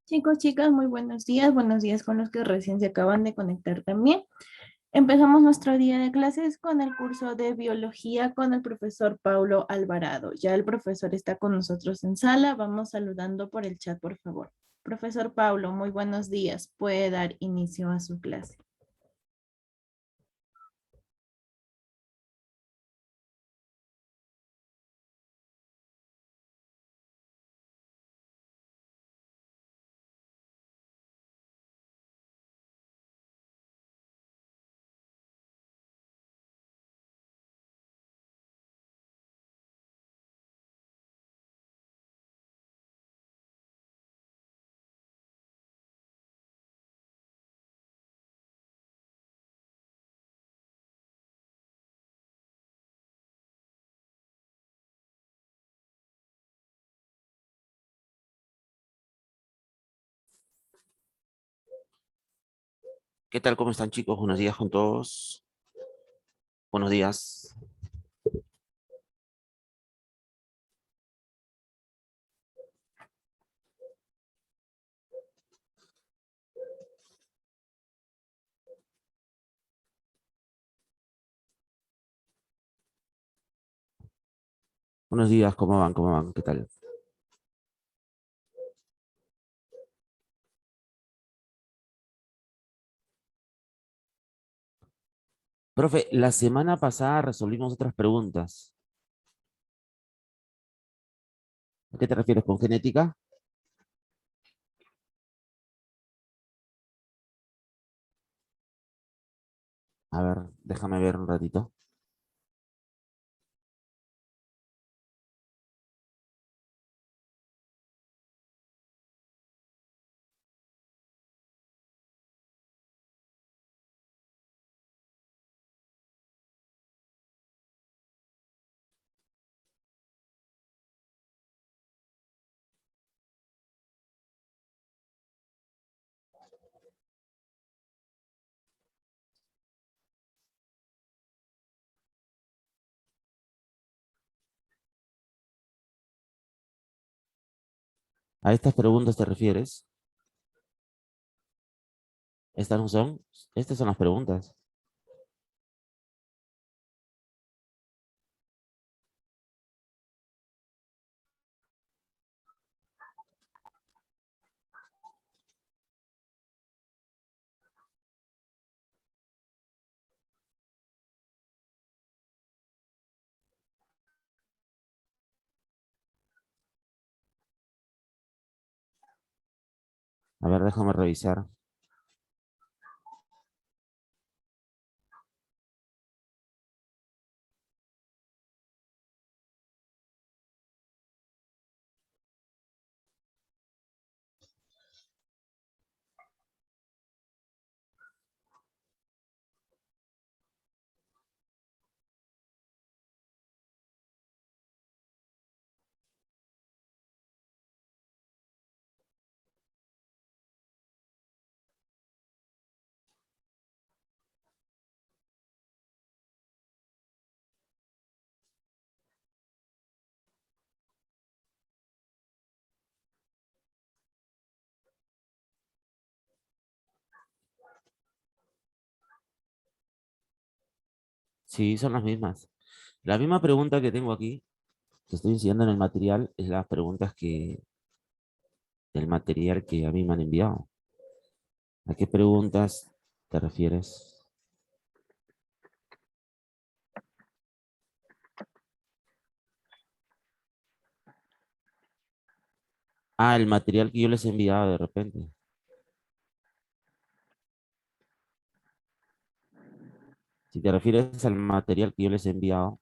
Chicos, chicas, muy buenos días con los que recién se acaban de conectar también. Empezamos nuestro día de clases con el curso de biología con el profesor Paulo Alvarado. Ya el profesor está con nosotros en sala. Vamos saludando por el chat, por favor. Profesor Paulo, muy buenos días. Puede dar inicio a su clase. ¿Qué tal? ¿Cómo están, chicos? Buenos días con todos. Buenos días. Buenos días, ¿cómo van? ¿Cómo van? ¿Qué tal? Profe, la semana pasada resolvimos otras preguntas. ¿A qué te refieres con genética? A ver, déjame ver un ratito. ¿A estas preguntas te refieres? ¿Estas no son? Estas son las preguntas. A ver, déjame revisar. Sí, son las mismas. La misma pregunta que tengo aquí, que estoy enseñando en el material, es las preguntas del material que a mí me han enviado. ¿A qué preguntas te refieres? Ah, el material que yo les he enviado de repente. Si te refieres al material que yo les he enviado,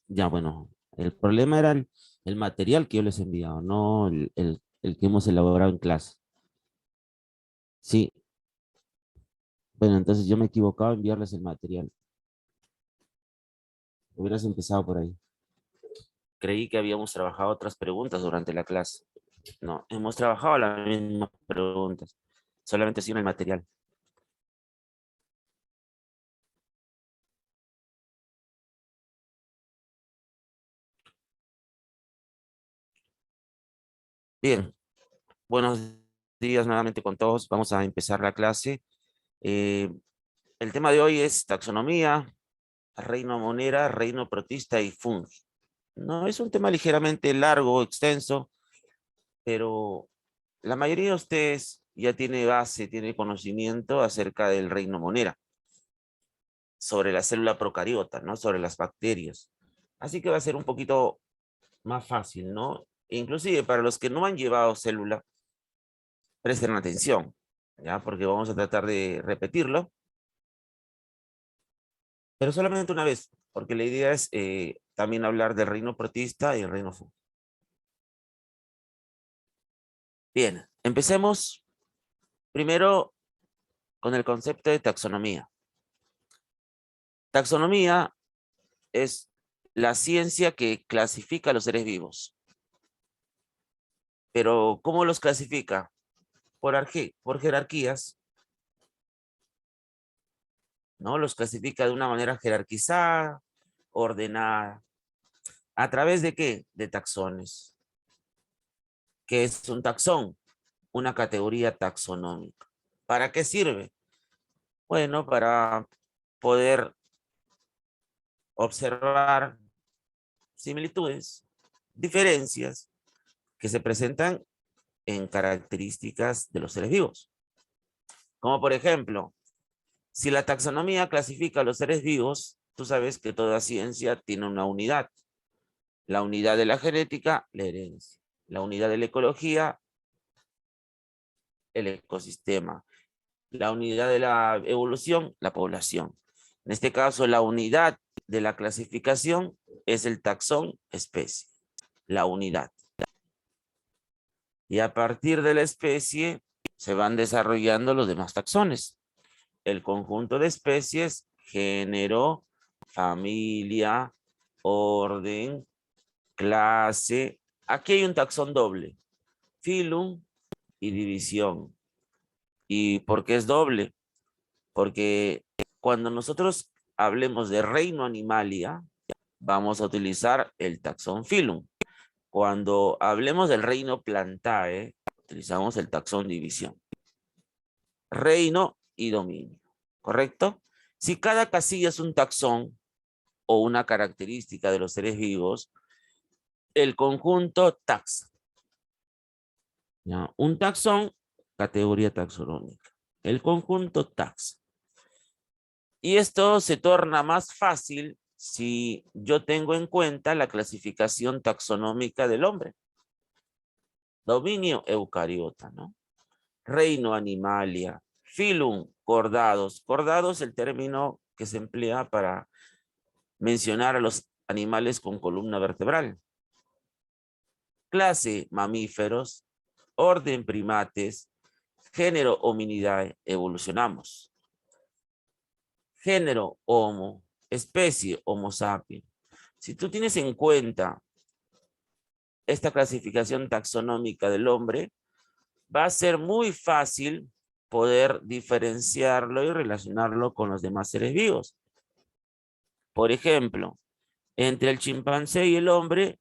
ya bueno, el problema era el material que yo les he enviado, no el que hemos elaborado en clase. Sí, bueno, entonces yo me he equivocado en enviarles el material. Hubieras empezado por ahí. creí que habíamos trabajado otras preguntas durante la clase. No, hemos trabajado las mismas preguntas, solamente sin el material. Bien, buenos días nuevamente con todos. Vamos a empezar la clase. Eh, el tema de hoy es taxonomía, reino monera, reino protista y fungi. No es un tema ligeramente largo, extenso, pero la mayoría de ustedes ya tiene base, tiene conocimiento acerca del reino monera, sobre la célula procariota, ¿no? Sobre las bacterias. Así que va a ser un poquito más fácil, ¿no? Inclusive para los que no han llevado célula, presten atención, ¿ya? Porque vamos a tratar de repetirlo, pero solamente una vez, porque la idea es también hablar del reino protista y el reino fungi. Bien, empecemos primero con el concepto de taxonomía. Taxonomía es la ciencia que clasifica a los seres vivos. Pero, ¿cómo los clasifica? Por jerarquías, ¿no? Los clasifica de una manera jerarquizada, ordenada. ¿A través de qué? De taxones. ¿Qué es un taxón? Una categoría taxonómica. ¿Para qué sirve? Bueno, para poder observar similitudes, diferencias que se presentan en características de los seres vivos. Como por ejemplo, si la taxonomía clasifica a los seres vivos, tú sabes que toda ciencia tiene una unidad. La unidad de la genética, la herencia. La unidad de la ecología, el ecosistema. La unidad de la evolución, la población. En este caso, la unidad de la clasificación es el taxón especie. La unidad. Y a partir de la especie se van desarrollando los demás taxones. El conjunto de especies, género, familia, orden, clase. Aquí hay un taxón doble, filum y división. ¿Y por qué es doble? Porque cuando nosotros hablemos de reino animalia, vamos a utilizar el taxón filum. Cuando hablemos del reino plantae, utilizamos el taxón división. Reino y dominio, ¿correcto? Si cada casilla es un taxón o una característica de los seres vivos, el conjunto taxa. ¿Ya? Un taxón, categoría taxonómica. El conjunto taxa. Y esto se torna más fácil si yo tengo en cuenta la clasificación taxonómica del hombre. Dominio eucariota, ¿no? Reino animalia. Filum, cordados. Cordados es el término que se emplea para mencionar a los animales con columna vertebral. Clase, mamíferos. Orden, primates. Género, hominidae, evolucionamos. Género, homo. Especie, homo sapiens. Si tú tienes en cuenta esta clasificación taxonómica del hombre, va a ser muy fácil poder diferenciarlo y relacionarlo con los demás seres vivos. Por ejemplo, entre el chimpancé y el hombre,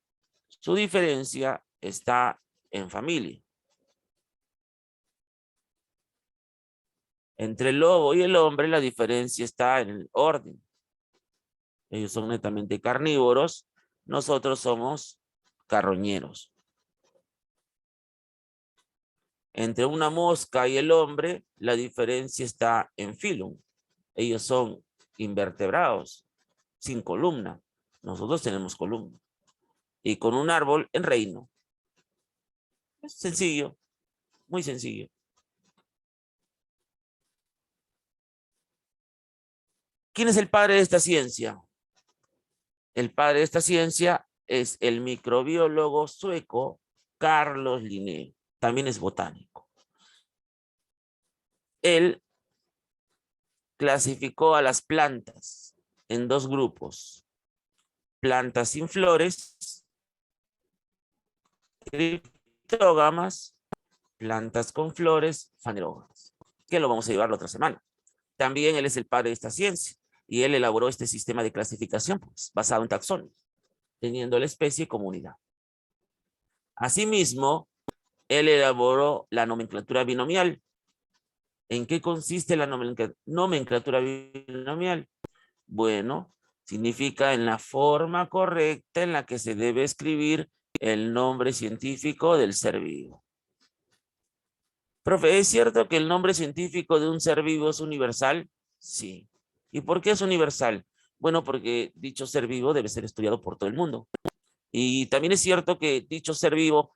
su diferencia está en familia. Entre el lobo y el hombre, la diferencia está en el orden. Ellos son netamente carnívoros, nosotros somos carroñeros. Entre una mosca y el hombre, la diferencia está en filum. Ellos son invertebrados, sin columna. Nosotros tenemos columna. Y con un árbol en reino. Es sencillo, muy sencillo. ¿Quién es el padre de esta ciencia? El padre de esta ciencia es el microbiólogo sueco Carlos Linné. También es botánico. Él clasificó a las plantas en dos grupos. Plantas sin flores criptógamas, plantas con flores, fanerógamas, que lo vamos a llevar la otra semana. También él es el padre de esta ciencia y él elaboró este sistema de clasificación pues, basado en taxones, teniendo la especie como unidad. Asimismo, él elaboró la nomenclatura binomial. ¿En qué consiste la nomenclatura binomial? Bueno, significa en la forma correcta en la que se debe escribir el nombre científico del ser vivo. Profe, ¿es cierto que el nombre científico de un ser vivo es universal? Sí. ¿Y por qué es universal? Bueno, porque dicho ser vivo debe ser estudiado por todo el mundo. Y también es cierto que dicho ser vivo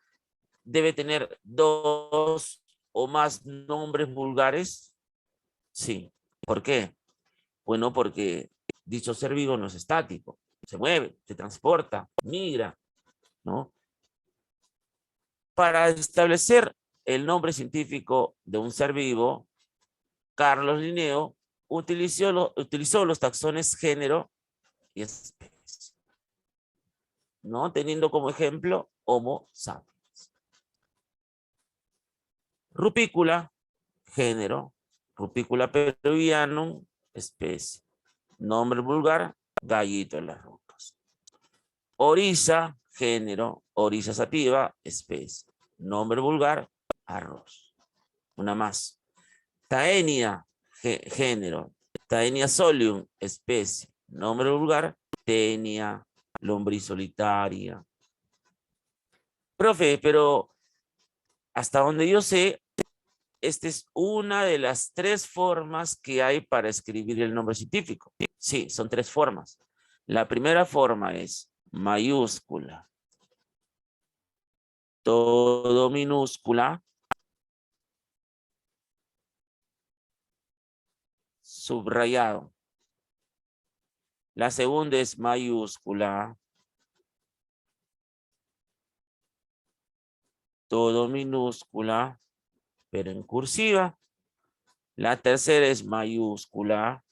debe tener 2 o más nombres vulgares. Sí. ¿Por qué? Bueno, porque dicho ser vivo no es estático. Se mueve, se transporta, migra, ¿no? Para establecer el nombre científico de un ser vivo, Carlos Linneo utilizó los taxones género y especie, ¿no? Teniendo como ejemplo Homo sapiens. Rupícula, género. Rupícula peruvianum, especie. Nombre vulgar, gallito en las rocas. Oriza, género. Oriza sativa, especie. Nombre vulgar, arroz. Una más. Taenia, género. Taenia solium, especie. Nombre vulgar, tenia, lombriz solitaria. Profe, pero hasta donde yo sé, esta es una de las 3 formas que hay para escribir el nombre científico. Sí, son 3 formas. La primera forma es mayúscula, todo minúscula, subrayado. La segunda es mayúscula, todo minúscula, pero en cursiva. La tercera es mayúscula,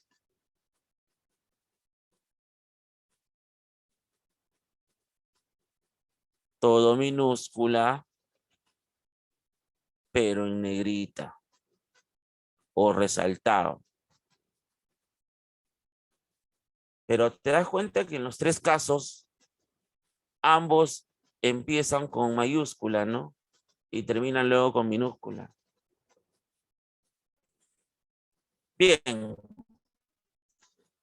todo minúscula, pero en negrita o resaltado. Pero te das cuenta que en los 3 casos, ambos empiezan con mayúscula, ¿no? Y terminan luego con minúscula. Bien.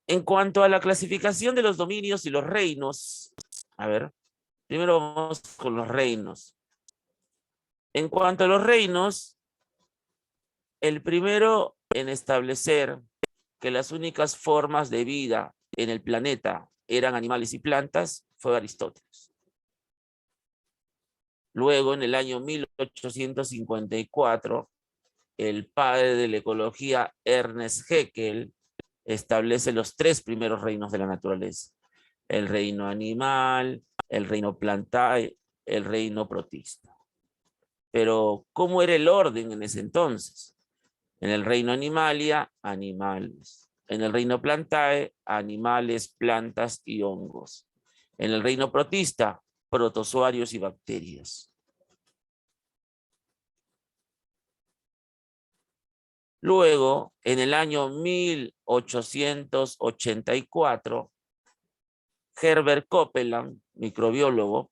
En cuanto a la clasificación de los dominios y los reinos, a ver, primero vamos con los reinos. En cuanto a los reinos, el primero en establecer que las únicas formas de vida en el planeta eran animales y plantas fue Aristóteles. Luego, en el año 1854, el padre de la ecología, Ernest Haeckel, establece los 3 primeros reinos de la naturaleza: el reino animal, el reino plantae, el reino protista. Pero, ¿cómo era el orden en ese entonces? En el reino animalia, animales. En el reino plantae, animales, plantas y hongos. En el reino protista, protozoarios y bacterias. Luego, en el año 1884, Herbert Copeland, microbiólogo,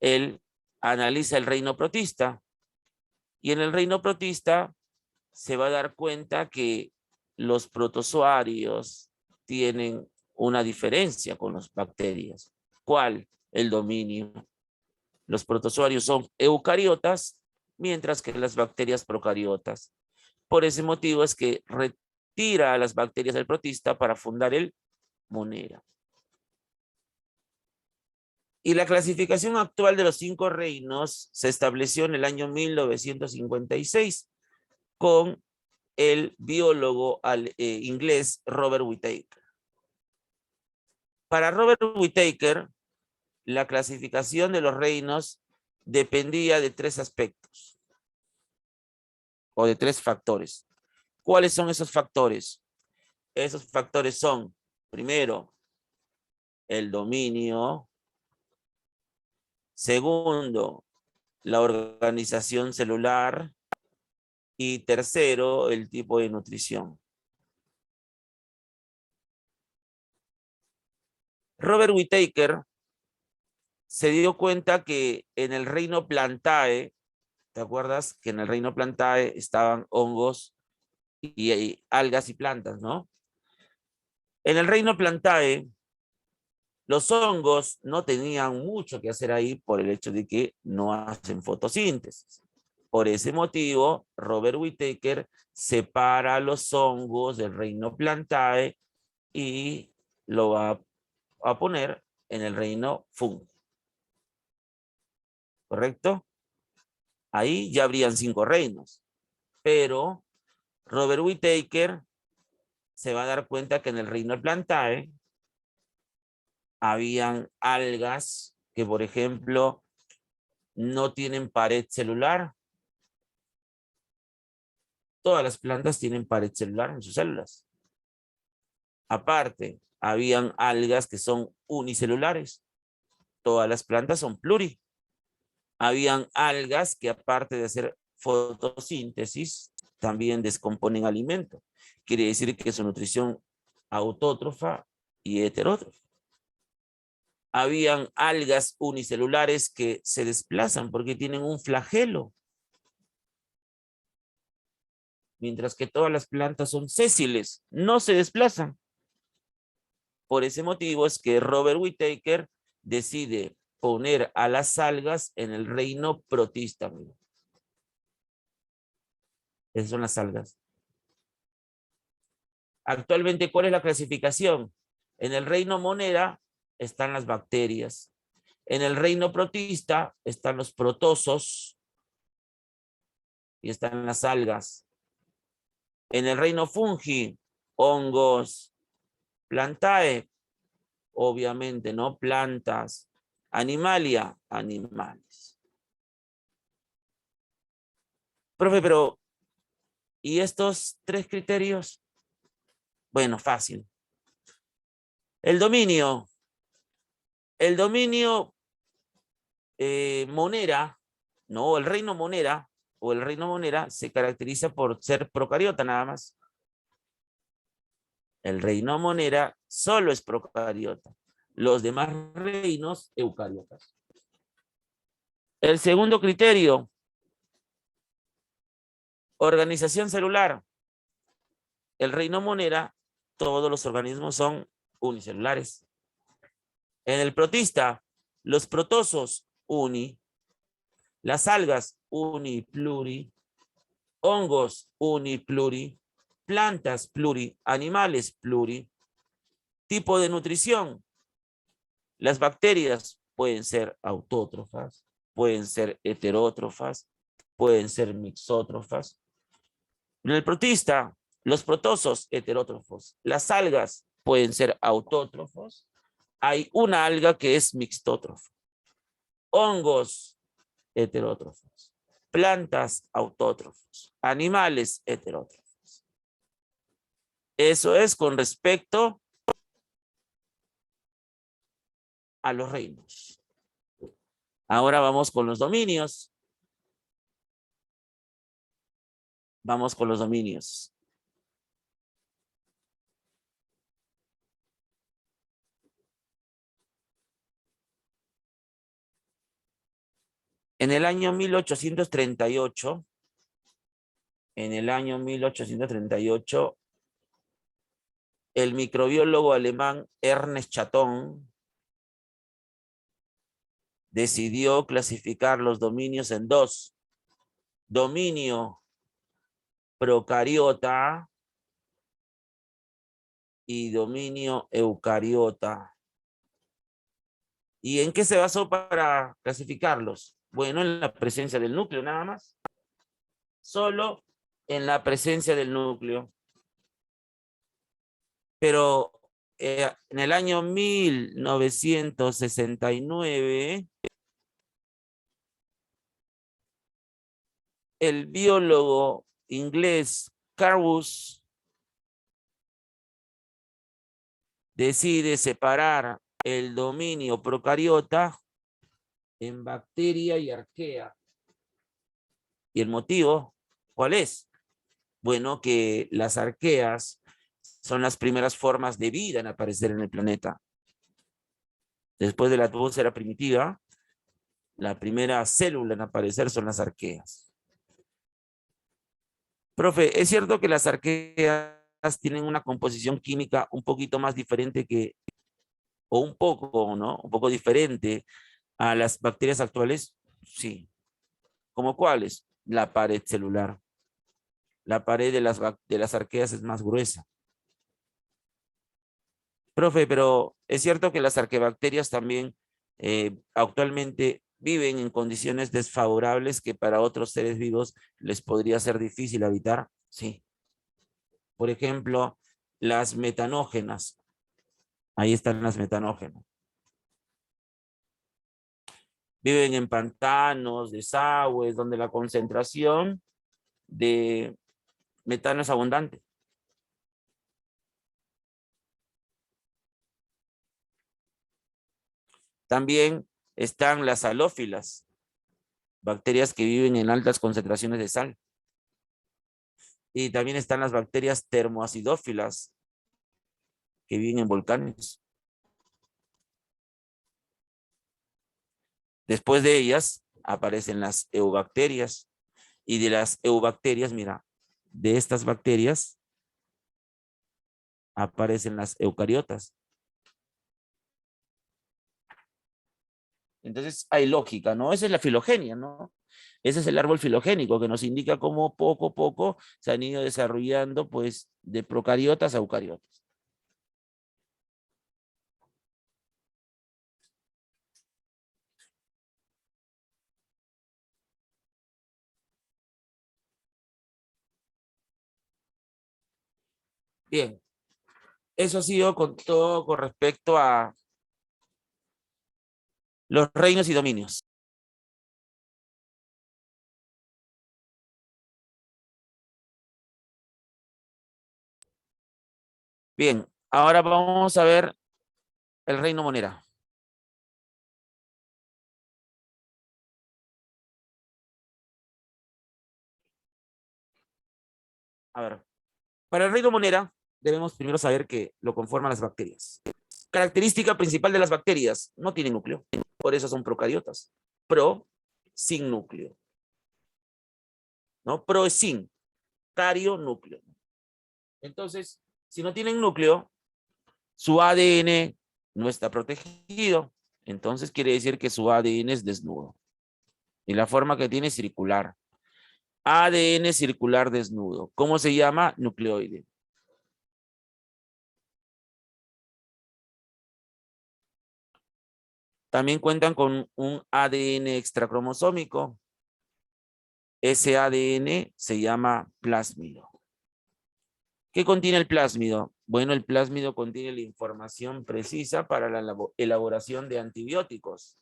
él analiza el reino protista y en el reino protista se va a dar cuenta que los protozoarios tienen una diferencia con las bacterias. ¿Cuál? El dominio. Los protozoarios son eucariotas, mientras que las bacterias procariotas. Por ese motivo es que retira a las bacterias del protista para fundar el Monera. Y la clasificación actual de los 5 reinos se estableció en el año 1956 con el biólogo inglés Robert Whittaker. Para Robert Whittaker, la clasificación de los reinos dependía de 3 aspectos o de 3 factores. ¿Cuáles son esos factores? Esos factores son, primero, el dominio. Segundo, la organización celular. Y tercero, el tipo de nutrición. Robert Whittaker se dio cuenta que en el reino Plantae, ¿te acuerdas? Que en el reino Plantae estaban hongos y algas y plantas, ¿no? En el reino Plantae, los hongos no tenían mucho que hacer ahí por el hecho de que no hacen fotosíntesis. Por ese motivo, Robert Whittaker separa los hongos del reino Plantae y lo va a poner en el reino fungi. ¿Correcto? Ahí ya habrían 5 reinos. Pero Robert Whittaker se va a dar cuenta que en el reino Plantae habían algas que, por ejemplo, no tienen pared celular. Todas las plantas tienen pared celular en sus células. Aparte, habían algas que son unicelulares. Todas las plantas son pluri. Habían algas que, aparte de hacer fotosíntesis, también descomponen alimento. Quiere decir que su nutrición autótrofa y heterótrofa. Habían algas unicelulares que se desplazan porque tienen un flagelo. Mientras que todas las plantas son sésiles, no se desplazan. Por ese motivo es que Robert Whittaker decide poner a las algas en el reino protista. Esas son las algas. Actualmente, ¿cuál es la clasificación? En el reino monera están las bacterias. En el reino protista están los protozoos y están las algas. En el reino fungi, hongos, plantae, obviamente, ¿no? Plantas, animalia, animales. Profe, pero ¿y estos 3 criterios? Bueno, fácil. El dominio monera, no, el reino monera o el reino monera se caracteriza por ser procariota nada más. El reino monera solo es procariota. Los demás reinos eucariotas. El segundo criterio, organización celular. El reino monera, todos los organismos son unicelulares. En el protista, los protozoos uni, las algas uni pluri, hongos uni pluri, plantas pluri, animales pluri. Tipo de nutrición. Las bacterias pueden ser autótrofas, pueden ser heterótrofas, pueden ser mixótrofas. En el protista, los protozoos heterótrofos, las algas pueden ser autótrofos. Hay una alga que es mixtótrofa. Hongos heterótrofos, plantas autótrofos, animales heterótrofos. Eso es con respecto a los reinos. Ahora vamos con los dominios. Vamos con los dominios. En el año 1838, el microbiólogo alemán Ernest Chaton decidió clasificar los dominios en 2. Dominio procariota y dominio eucariota. ¿Y en qué se basó para clasificarlos? Bueno, en la presencia del núcleo nada más. Solo en la presencia del núcleo. Pero en el año 1969, el biólogo inglés Carus decide separar el dominio procariota en bacteria y arquea. ¿Y el motivo cuál es? Bueno, que las arqueas son las primeras formas de vida en aparecer en el planeta. Después de la atmósfera primitiva, la primera célula en aparecer son las arqueas. Profe, ¿es cierto que las arqueas tienen una composición química un poquito más diferente o un poco, ¿no? Un poco diferente a las bacterias actuales? Sí. ¿Cómo cuáles? La pared celular. La pared de las arqueas es más gruesa. Profe, pero es cierto que las arquebacterias también actualmente viven en condiciones desfavorables que para otros seres vivos les podría ser difícil habitar. Sí. Por ejemplo, las metanógenas. Ahí están las metanógenas. Viven en pantanos, desagües, donde la concentración de metano es abundante. También están las halófilas, bacterias que viven en altas concentraciones de sal. Y también están las bacterias termoacidófilas, que viven en volcanes. Después de ellas aparecen las eubacterias. Y de las eubacterias, mira, de estas bacterias aparecen las eucariotas. Entonces hay lógica, ¿no? Esa es la filogenia, ¿no? Ese es el árbol filogénico que nos indica cómo poco a poco se han ido desarrollando, pues, de procariotas a eucariotas. Bien, eso ha sido con todo con respecto a los reinos y dominios. Bien, ahora vamos a ver el reino monera. A ver, para el reino monera debemos primero saber que lo conforman las bacterias. Característica principal de las bacterias, no tienen núcleo, por eso son procariotas. Pro, sin núcleo, ¿no? Pro es sin, cario, núcleo. Entonces, si no tienen núcleo, su ADN no está protegido. Entonces quiere decir que su ADN es desnudo. Y la forma que tiene es circular. ADN circular desnudo. ¿Cómo se llama? Nucleoide. También cuentan con un ADN extracromosómico. Ese ADN se llama plásmido. ¿Qué contiene el plásmido? Bueno, el plásmido contiene la información precisa para la elaboración de antibióticos.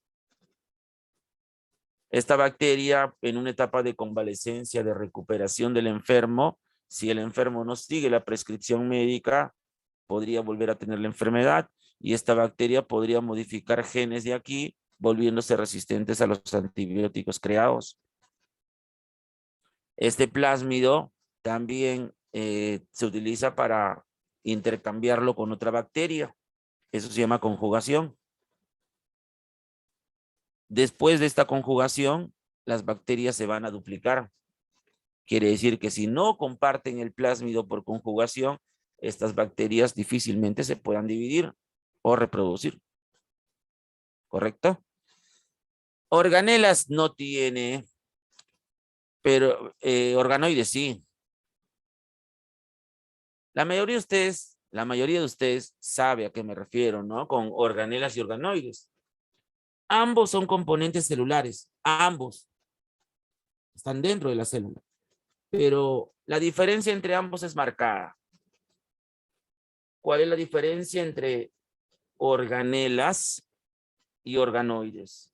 Esta bacteria, en una etapa de convalecencia, de recuperación del enfermo, si el enfermo no sigue la prescripción médica, podría volver a tener la enfermedad y esta bacteria podría modificar genes de aquí, volviéndose resistentes a los antibióticos creados. Este plásmido también se utiliza para intercambiarlo con otra bacteria. Eso se llama conjugación. Después de esta conjugación, las bacterias se van a duplicar. Quiere decir que si no comparten el plásmido por conjugación, estas bacterias difícilmente se puedan dividir o reproducir. ¿Correcto? Organelas no tiene, pero organoides sí. La mayoría de ustedes sabe a qué me refiero, ¿no? Con organelas y organoides. Ambos son componentes celulares, ambos están dentro de la célula, pero la diferencia entre ambos es marcada. ¿Cuál es la diferencia entre organelas y organoides?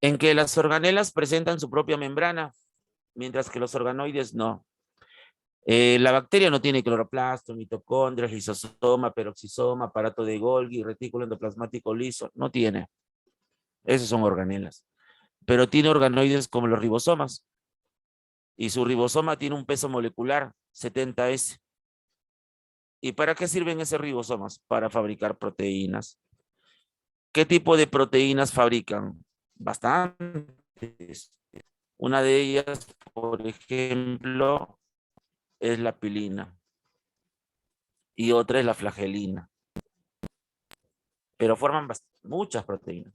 En que las organelas presentan su propia membrana, mientras que los organoides no. La bacteria no tiene cloroplasto, mitocondrias, lisosoma, peroxisoma, aparato de Golgi, retículo endoplasmático liso. No tiene. Esos son organelas. Pero tiene organoides como los ribosomas. Y su ribosoma tiene un peso molecular, 70S. ¿Y para qué sirven esos ribosomas? Para fabricar proteínas. ¿Qué tipo de proteínas fabrican? Bastantes. Una de ellas, por ejemplo, es la pilina. Y otra es la flagelina. Pero forman muchas proteínas.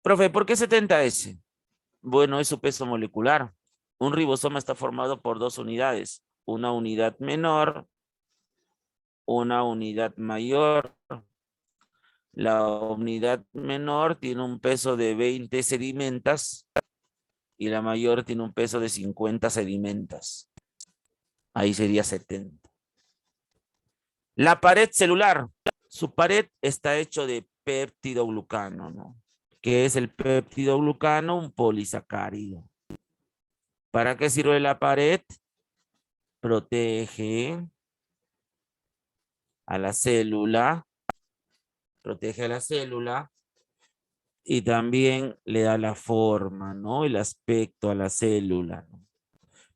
Profe, ¿por qué 70S? Bueno, es su peso molecular. Un ribosoma está formado por dos unidades. Una unidad menor, una unidad mayor. La unidad menor tiene un peso de 20 sedimentas y la mayor tiene un peso de 50 sedimentas. Ahí sería 70. La pared celular. Su pared está hecho de péptidoglucano, ¿no? ¿Qué es el péptidoglucano? Un polisacárido. ¿Para qué sirve la pared? Protege a la célula, protege a la célula y también le da la forma, ¿no? El aspecto a la célula, ¿no?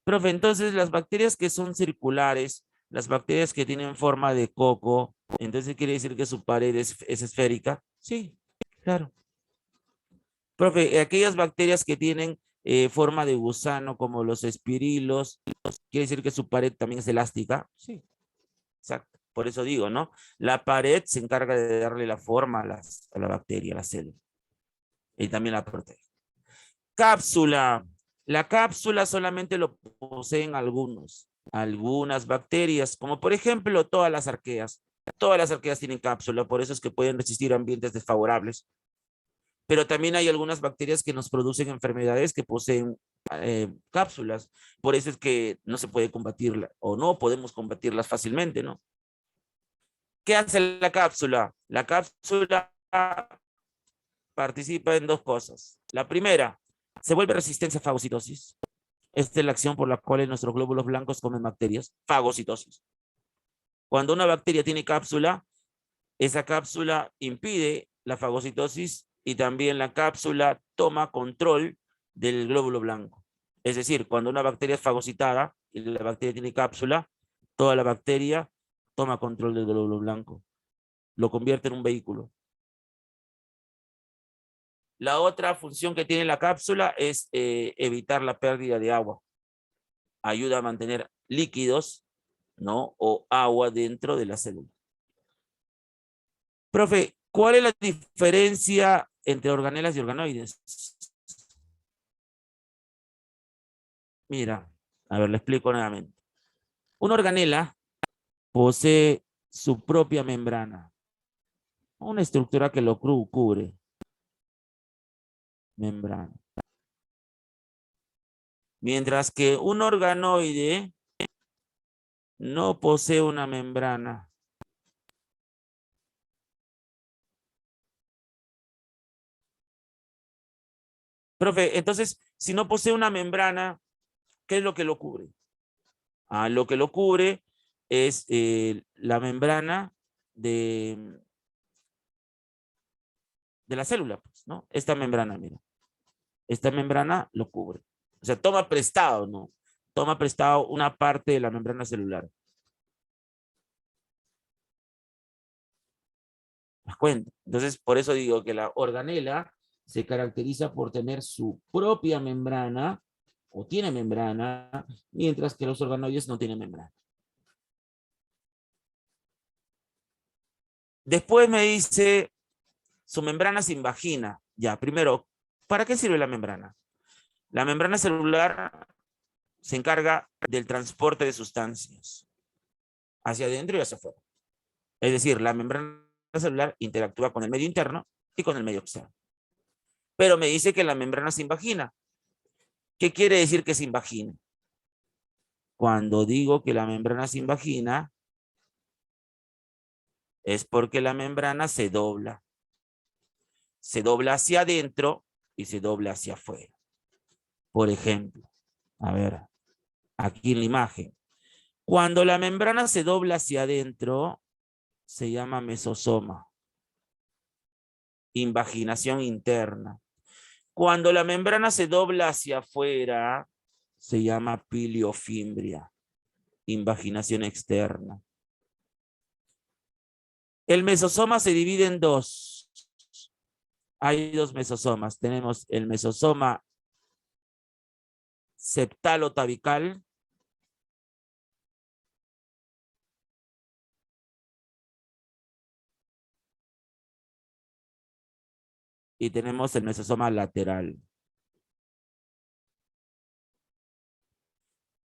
Profe, entonces las bacterias que son circulares, las bacterias que tienen forma de coco, entonces quiere decir que su pared es esférica. Sí, claro. Profe, aquellas bacterias que tienen forma de gusano, como los espirilos, quiere decir que su pared también es elástica. Sí, exacto. Por eso digo, ¿no? La pared se encarga de darle la forma a la bacteria, a la célula. Y también la protege. Cápsula. La cápsula solamente lo poseen algunas bacterias, como por ejemplo todas las arqueas. Todas las arqueas tienen cápsula, por eso es que pueden resistir ambientes desfavorables. Pero también hay algunas bacterias que nos producen enfermedades que poseen cápsulas. Por eso es que no se puede combatirla o no podemos combatirlas fácilmente, ¿no? ¿Qué hace la cápsula? La cápsula participa en dos cosas. La primera, se vuelve resistente a fagocitosis. Esta es la acción por la cual nuestros glóbulos blancos comen bacterias. Fagocitosis. Cuando una bacteria tiene cápsula, esa cápsula impide la fagocitosis y también la cápsula toma control del glóbulo blanco. Es decir, cuando una bacteria es fagocitada y la bacteria tiene cápsula, toda la bacteria toma control del glóbulo blanco. Lo convierte en un vehículo. La otra función que tiene la cápsula es evitar la pérdida de agua. Ayuda a mantener líquidos, ¿no? O agua dentro de la célula. Profe, ¿cuál es la diferencia entre organelas y organoides? Mira, a ver, le explico nuevamente. Una organela posee su propia membrana, una estructura que lo cubre. Membrana. Mientras que un organoide no posee una membrana. Profe, entonces, si no posee una membrana, ¿qué es lo que lo cubre? Lo que lo cubre es la membrana de la célula, pues, ¿no? Esta membrana, mira. Esta membrana lo cubre. O sea, toma prestado, ¿no? Toma prestado una parte de la membrana celular. ¿Te das cuenta? Entonces, por eso digo que la organela se caracteriza por tener su propia membrana o tiene membrana, mientras que los organoides no tienen membrana. Después me dice su membrana se invagina. Ya, primero, ¿para qué sirve la membrana? La membrana celular se encarga del transporte de sustancias hacia adentro y hacia afuera. Es decir, la membrana celular interactúa con el medio interno y con el medio externo. Pero me dice que la membrana se invagina. ¿Qué quiere decir que se invagina? Cuando digo que la membrana se invagina, es porque la membrana se dobla. se dobla hacia adentro y se dobla hacia afuera. Por ejemplo, a ver, aquí en la imagen. Cuando la membrana se dobla hacia adentro, se llama mesosoma. Invaginación interna. Cuando la membrana se dobla hacia afuera, se llama piliofimbria. Invaginación externa. El mesosoma se divide en dos. Hay dos mesosomas. Tenemos el mesosoma septalo-tabical y tenemos el mesosoma lateral.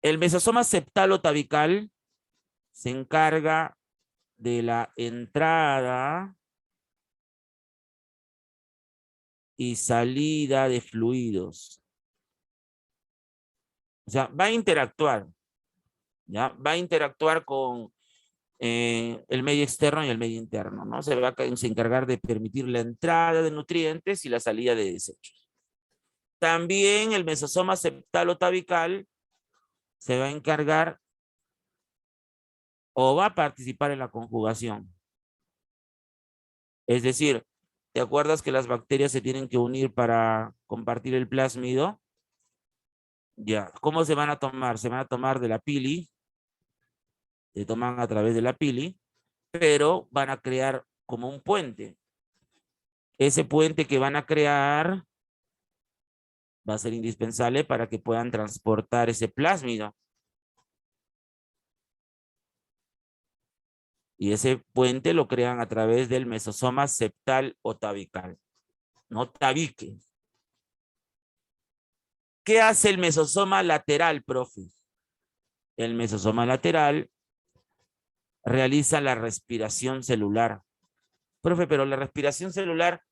El mesosoma septalo-tabical se encarga de la entrada y salida de fluidos. O sea, va a interactuar, ¿ya? Va a interactuar con el medio externo y el medio interno, ¿no? Se va a encargar de permitir la entrada de nutrientes y la salida de desechos. También el mesosoma septalo-tabical se va a encargar o va a participar en la conjugación. Es decir, ¿te acuerdas que las bacterias se tienen que unir para compartir el plásmido? Ya, ¿cómo se van a tomar? Se van a tomar de la pili, se toman a través de la pili, pero van a crear como un puente. Ese puente que van a crear va a ser indispensable para que puedan transportar ese plásmido. Y ese puente lo crean a través del mesosoma septal o tabical, no tabique. ¿Qué hace el mesosoma lateral, profe? El mesosoma lateral realiza la respiración celular. Profe, pero la respiración celular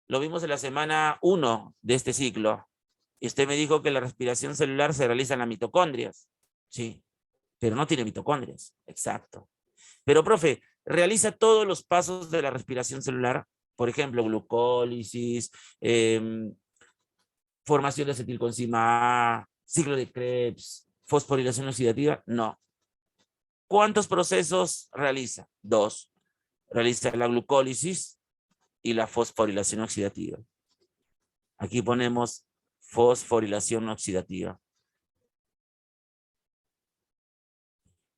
lo vimos en la semana 1 de este ciclo. Y usted me dijo que la respiración celular se realiza en las mitocondrias. Sí, pero no tiene mitocondrias. Exacto. Pero, profe, realiza todos los pasos de la respiración celular. Por ejemplo, glucólisis, formación de acetilcoenzima A, ciclo de Krebs, fosforilación oxidativa. No. ¿Cuántos procesos realiza? 2. Realiza la glucólisis y la fosforilación oxidativa. Aquí ponemos fosforilación oxidativa.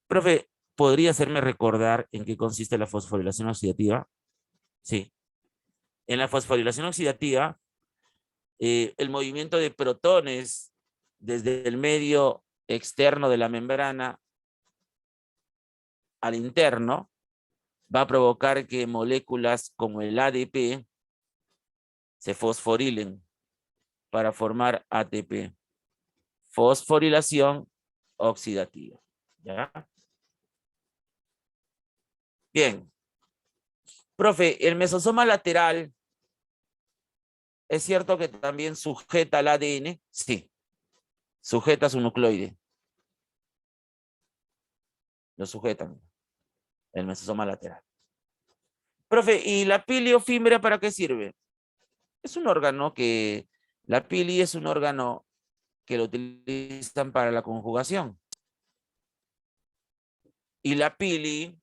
Profe, ¿podría hacerme recordar en qué consiste la fosforilación oxidativa? Sí. En la fosforilación oxidativa, el movimiento de protones desde el medio externo de la membrana al interno va a provocar que moléculas como el ADP se fosforilen para formar ATP. Fosforilación oxidativa. ¿Ya? Bien. Profe, el mesosoma lateral, ¿es cierto que también sujeta al ADN? Sí. Sujeta su nucleoide. Lo sujetan. El mesosoma lateral. Profe, ¿y la piliofimbria para qué sirve? Es un órgano que, la pili es un órgano que lo utilizan para la conjugación. Y la pili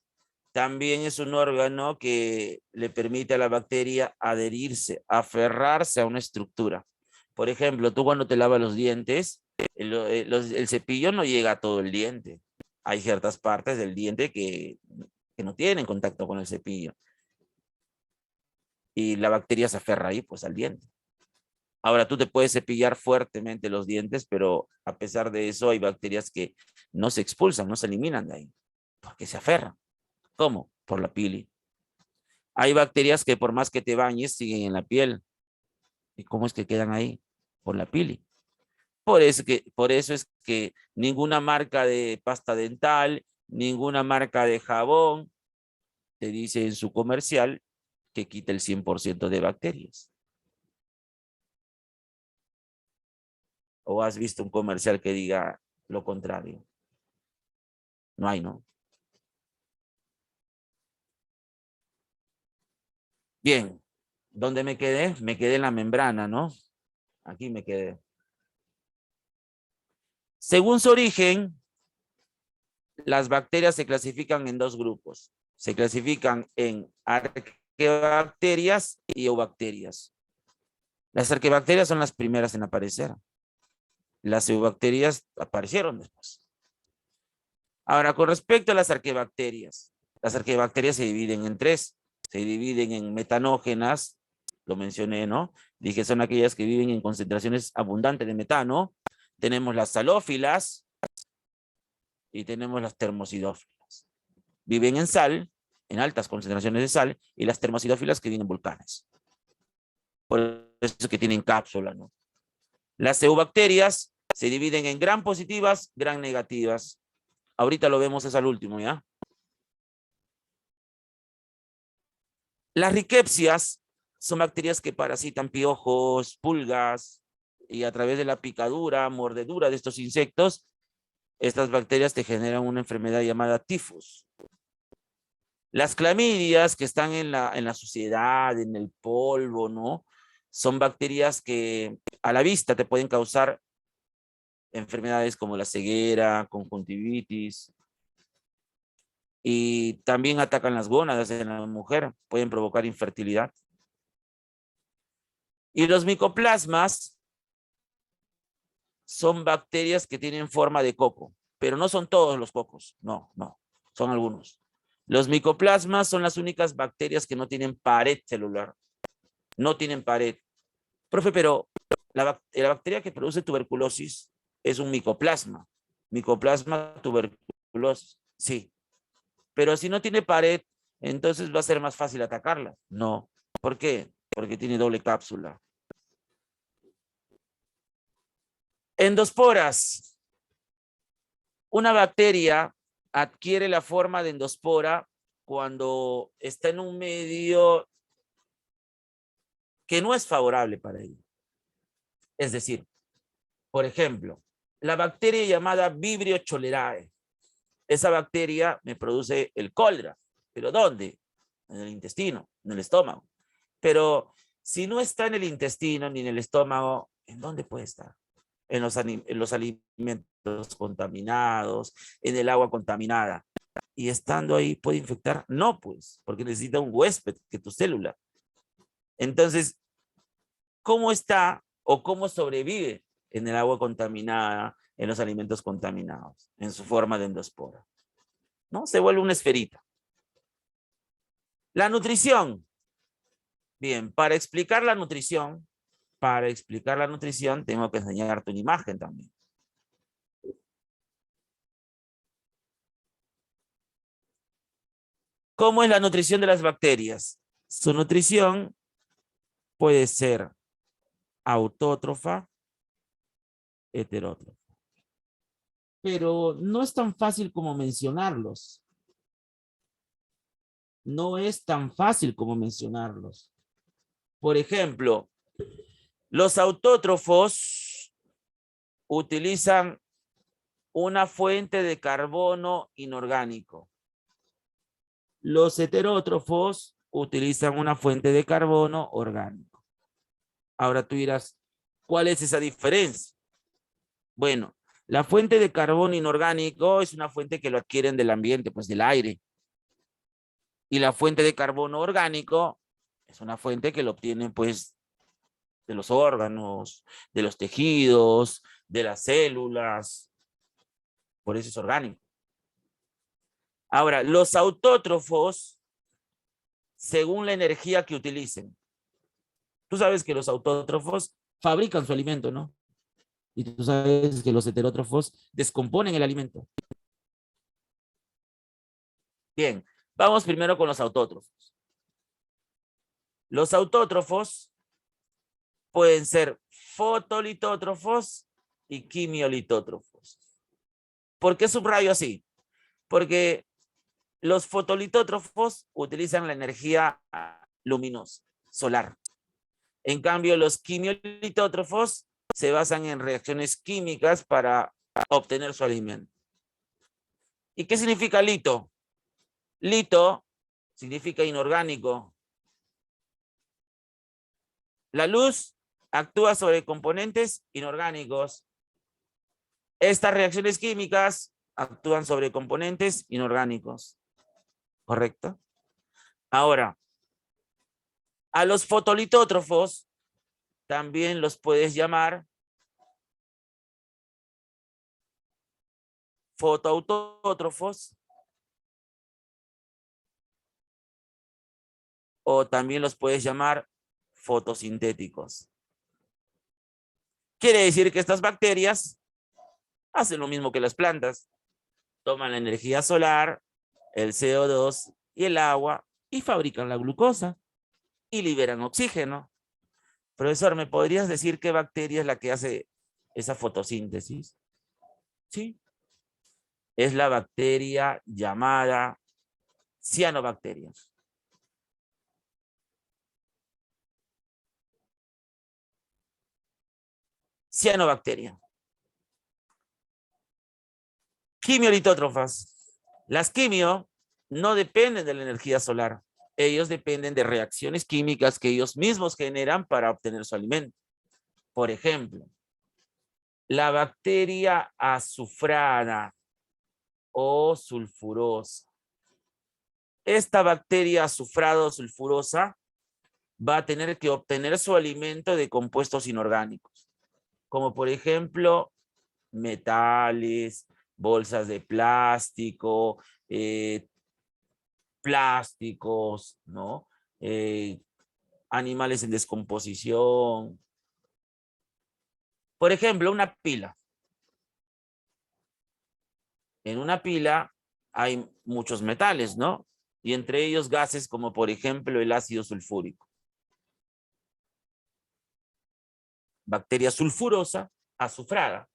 también es un órgano que le permite a la bacteria adherirse, aferrarse a una estructura. Por ejemplo, tú cuando te lavas los dientes, el cepillo no llega a todo el diente. Hay ciertas partes del diente que no tienen contacto con el cepillo. Y la bacteria se aferra ahí, pues, al diente. Ahora, tú te puedes cepillar fuertemente los dientes, pero a pesar de eso hay bacterias que no se expulsan, no se eliminan de ahí, porque se aferran. ¿Cómo? Por la pili. Hay bacterias que por más que te bañes siguen en la piel. ¿Y cómo es que quedan ahí? Por la pili. Por eso es que ninguna marca de pasta dental, ninguna marca de jabón te dice en su comercial que quita el 100% de bacterias. ¿O has visto un comercial que diga lo contrario? No hay, ¿no? Bien. ¿Dónde me quedé? Me quedé en la membrana, ¿no? Aquí me quedé. Según su origen, las bacterias se clasifican en dos grupos. Se clasifican en arqueobacterias y eubacterias. Las arqueobacterias son las primeras en aparecer. Las eubacterias aparecieron después. Ahora, con respecto a las arqueobacterias se dividen en tres. Se dividen en metanógenas, lo mencioné, ¿no? Dije, son aquellas que viven en concentraciones abundantes de metano. Tenemos las salófilas y tenemos las termosidófilas. Viven en sal, en altas concentraciones de sal, y las termosidófilas que viven en volcanes. Por eso que tienen cápsula, ¿no? Las eubacterias se dividen en gram positivas, gram negativas. Ahorita lo vemos, es al último, ¿ya? Las rickettsias son bacterias que parasitan piojos, pulgas, y a través de la picadura, mordedura de estos insectos, estas bacterias te generan una enfermedad llamada tifus. Las clamidias que están en la suciedad, en el polvo, ¿no? Son bacterias que a la vista te pueden causar enfermedades como la ceguera, conjuntivitis, y también atacan las gónadas en la mujer, pueden provocar infertilidad. Y los micoplasmas son bacterias que tienen forma de coco, pero no son todos los cocos, no, son algunos. Los micoplasmas son las únicas bacterias que no tienen pared celular, no tienen pared. Profe, pero la bacteria que produce tuberculosis es un micoplasma tuberculosis, sí. Pero si no tiene pared, entonces va a ser más fácil atacarla. No. ¿Por qué? Porque tiene doble cápsula. Endosporas. Una bacteria adquiere la forma de endospora cuando está en un medio que no es favorable para ella. Es decir, por ejemplo, la bacteria llamada Vibrio cholerae. Esa bacteria me produce el cólera. ¿Pero dónde? En el intestino, en el estómago. Pero si no está en el intestino ni en el estómago, ¿en dónde puede estar? En los alimentos contaminados, en el agua contaminada. Y estando ahí, ¿puede infectar? No, pues, porque necesita un huésped que tu célula. Entonces, ¿cómo está o cómo sobrevive en el agua contaminada, en los alimentos contaminados, en su forma de endospora? ¿No? Se vuelve una esferita. La nutrición. Bien, para explicar la nutrición, tengo que enseñarte una imagen también. ¿Cómo es la nutrición de las bacterias? Su nutrición puede ser autótrofa, heterótrofa. Pero no es tan fácil como mencionarlos. No es tan fácil como mencionarlos. Por ejemplo, los autótrofos utilizan una fuente de carbono inorgánico. Los heterótrofos utilizan una fuente de carbono orgánico. Ahora tú dirás, ¿cuál es esa diferencia? Bueno, la fuente de carbono inorgánico es una fuente que lo adquieren del ambiente, pues del aire. Y la fuente de carbono orgánico es una fuente que lo obtienen pues de los órganos, de los tejidos, de las células. Por eso es orgánico. Ahora, los autótrofos, según la energía que utilicen. Tú sabes que los autótrofos fabrican su alimento, ¿no? Y tú sabes que los heterótrofos descomponen el alimento. Bien, vamos primero con los autótrofos. Los autótrofos pueden ser fotolitótrofos y quimiolitótrofos. ¿Por qué subrayo así? Porque los fotolitótrofos utilizan la energía luminosa, solar. En cambio, los quimiolitótrofos se basan en reacciones químicas para obtener su alimento. ¿Y qué significa lito? Lito significa inorgánico. La luz actúa sobre componentes inorgánicos. Estas reacciones químicas actúan sobre componentes inorgánicos. ¿Correcto? Ahora, a los fotolitótrofos también los puedes llamar fotoautótrofos o también los puedes llamar fotosintéticos. Quiere decir que estas bacterias hacen lo mismo que las plantas. Toman la energía solar, el CO2 y el agua y fabrican la glucosa y liberan oxígeno. Profesor, ¿me podrías decir qué bacteria es la que hace esa fotosíntesis? Sí, es la bacteria llamada cianobacteria. Cianobacteria. Quimiolitótrofas. Las quimio no dependen de la energía solar. Ellos dependen de reacciones químicas que ellos mismos generan para obtener su alimento. Por ejemplo, la bacteria azufrada o sulfurosa. Esta bacteria azufrada o sulfurosa va a tener que obtener su alimento de compuestos inorgánicos, como por ejemplo metales, bolsas de plástico, plásticos, ¿no? Animales en descomposición. Por ejemplo, una pila. En una pila hay muchos metales, ¿no? Y entre ellos gases como por ejemplo el ácido sulfúrico. Bacteria sulfurosa, azufrada.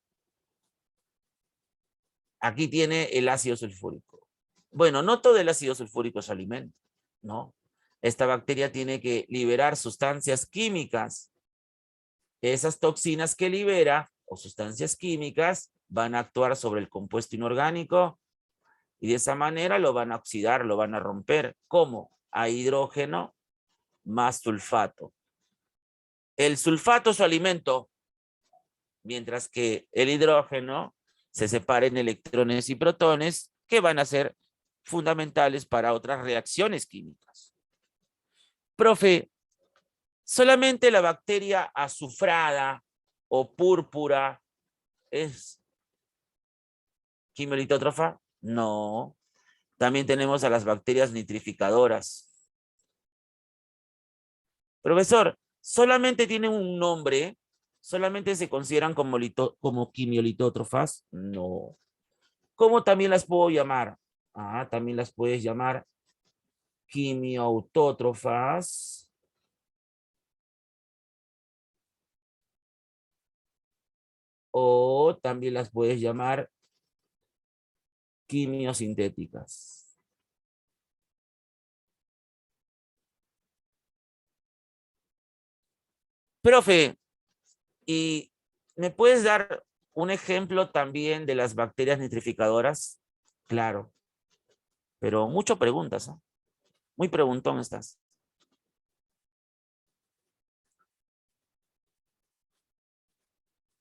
Aquí tiene el ácido sulfúrico. Bueno, no todo el ácido sulfúrico es alimento, ¿no? Esta bacteria tiene que liberar sustancias químicas. Esas toxinas que libera o sustancias químicas van a actuar sobre el compuesto inorgánico y de esa manera lo van a oxidar, lo van a romper. ¿Cómo? A hidrógeno más sulfato. El sulfato es su alimento, mientras que el hidrógeno se separa en electrones y protones que van a ser fundamentales para otras reacciones químicas. Profe, solamente la bacteria azufrada o púrpura es quimiolitótrofa. No. También tenemos a las bacterias nitrificadoras. Profesor, ¿solamente tienen un nombre? ¿Solamente se consideran como quimiolitótrofas? No. ¿Cómo también las puedo llamar? También las puedes llamar quimiautótrofas o también las puedes llamar quimiosintéticas. Profe, ¿y me puedes dar un ejemplo también de las bacterias nitrificadoras? Claro, pero mucho preguntas, ¿no? Muy preguntón estás.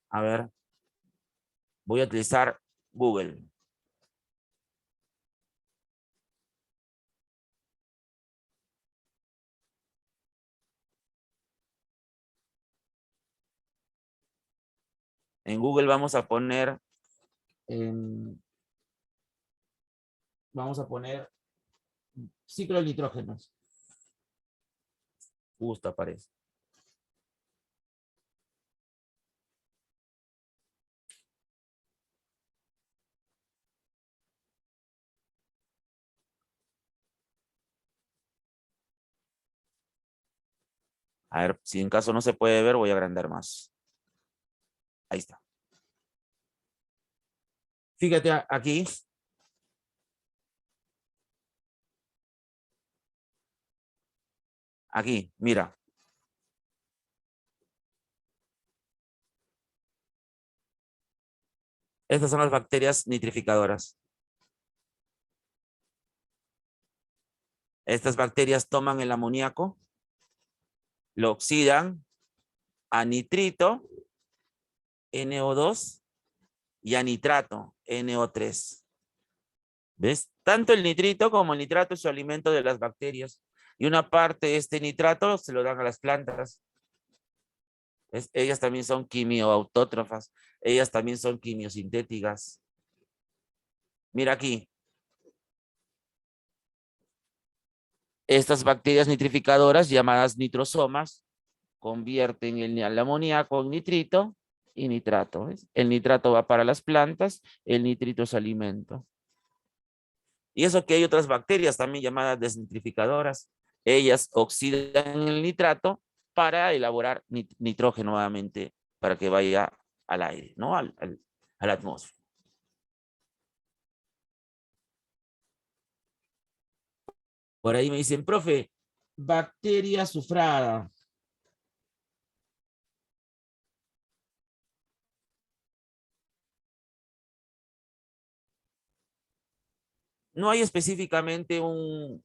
A ver, voy a utilizar Google. En Google vamos a poner ciclo de nitrógenos. Justo aparece. A ver, si en caso no se puede ver, voy a agrandar más. Ahí está. Fíjate aquí. Aquí, mira. Estas son las bacterias nitrificadoras. Estas bacterias toman el amoníaco, lo oxidan a nitrito, NO2, y a nitrato, NO3. ¿Ves? Tanto el nitrito como el nitrato es su alimento de las bacterias. Y una parte de este nitrato se lo dan a las plantas. ¿Ves? Ellas también son quimioautótrofas. Ellas también son quimiosintéticas. Mira aquí. Estas bacterias nitrificadoras, llamadas nitrosomas, convierten el amoníaco en nitrito y nitrato. ¿Ves? El nitrato va para las plantas, el nitrito es alimento. Y eso que hay otras bacterias también llamadas desnitrificadoras. Ellas oxidan el nitrato para elaborar nitrógeno nuevamente para que vaya al aire, ¿no? A la atmósfera. Por ahí me dicen, profe, bacteria azufrada. No hay específicamente un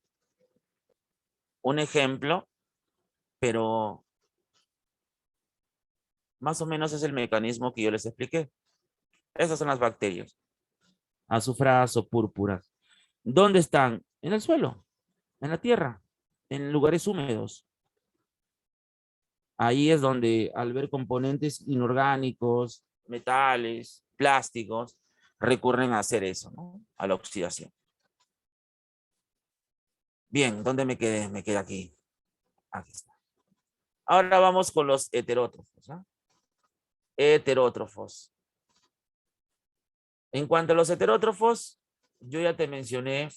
ejemplo, pero más o menos es el mecanismo que yo les expliqué. Esas son las bacterias, azufradas o púrpuras. ¿Dónde están? En el suelo, en la tierra, en lugares húmedos. Ahí es donde al ver componentes inorgánicos, metales, plásticos, recurren a hacer eso, ¿no? A la oxidación. Bien, ¿dónde me quedé? Me quedé aquí. Aquí está. Ahora vamos con los heterótrofos. ¿Ah? Heterótrofos. En cuanto a los heterótrofos, yo ya te mencioné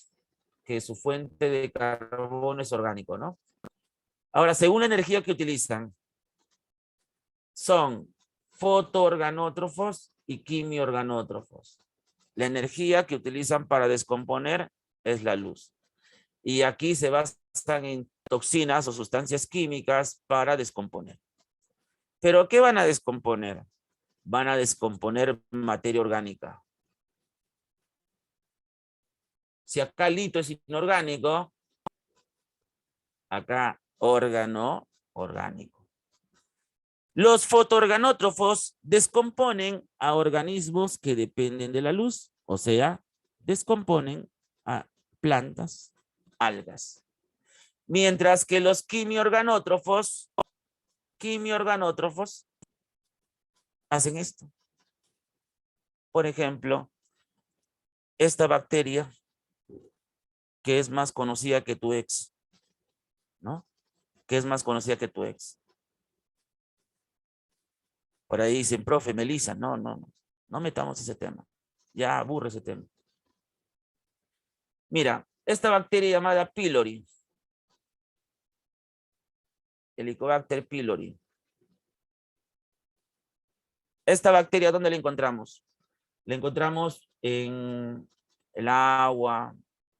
que su fuente de carbono es orgánico, ¿no? Ahora, según la energía que utilizan, son fotoorganótrofos y quimiorganótrofos. La energía que utilizan para descomponer es la luz. Y aquí se basan en toxinas o sustancias químicas para descomponer. ¿Pero qué van a descomponer? Van a descomponer materia orgánica. Si acá lito es inorgánico, acá órgano orgánico. Los fotoorganótrofos descomponen a organismos que dependen de la luz, o sea, descomponen a plantas, algas. Mientras que los quimiorganótrofos hacen esto. Por ejemplo, esta bacteria que es más conocida que tu ex, ¿no? Que es más conocida que tu ex. Por ahí dicen, profe, Melissa, no metamos ese tema. Ya aburre ese tema. Mira, esta bacteria llamada pylori, Helicobacter pylori. Esta bacteria, ¿dónde la encontramos? La encontramos en el agua,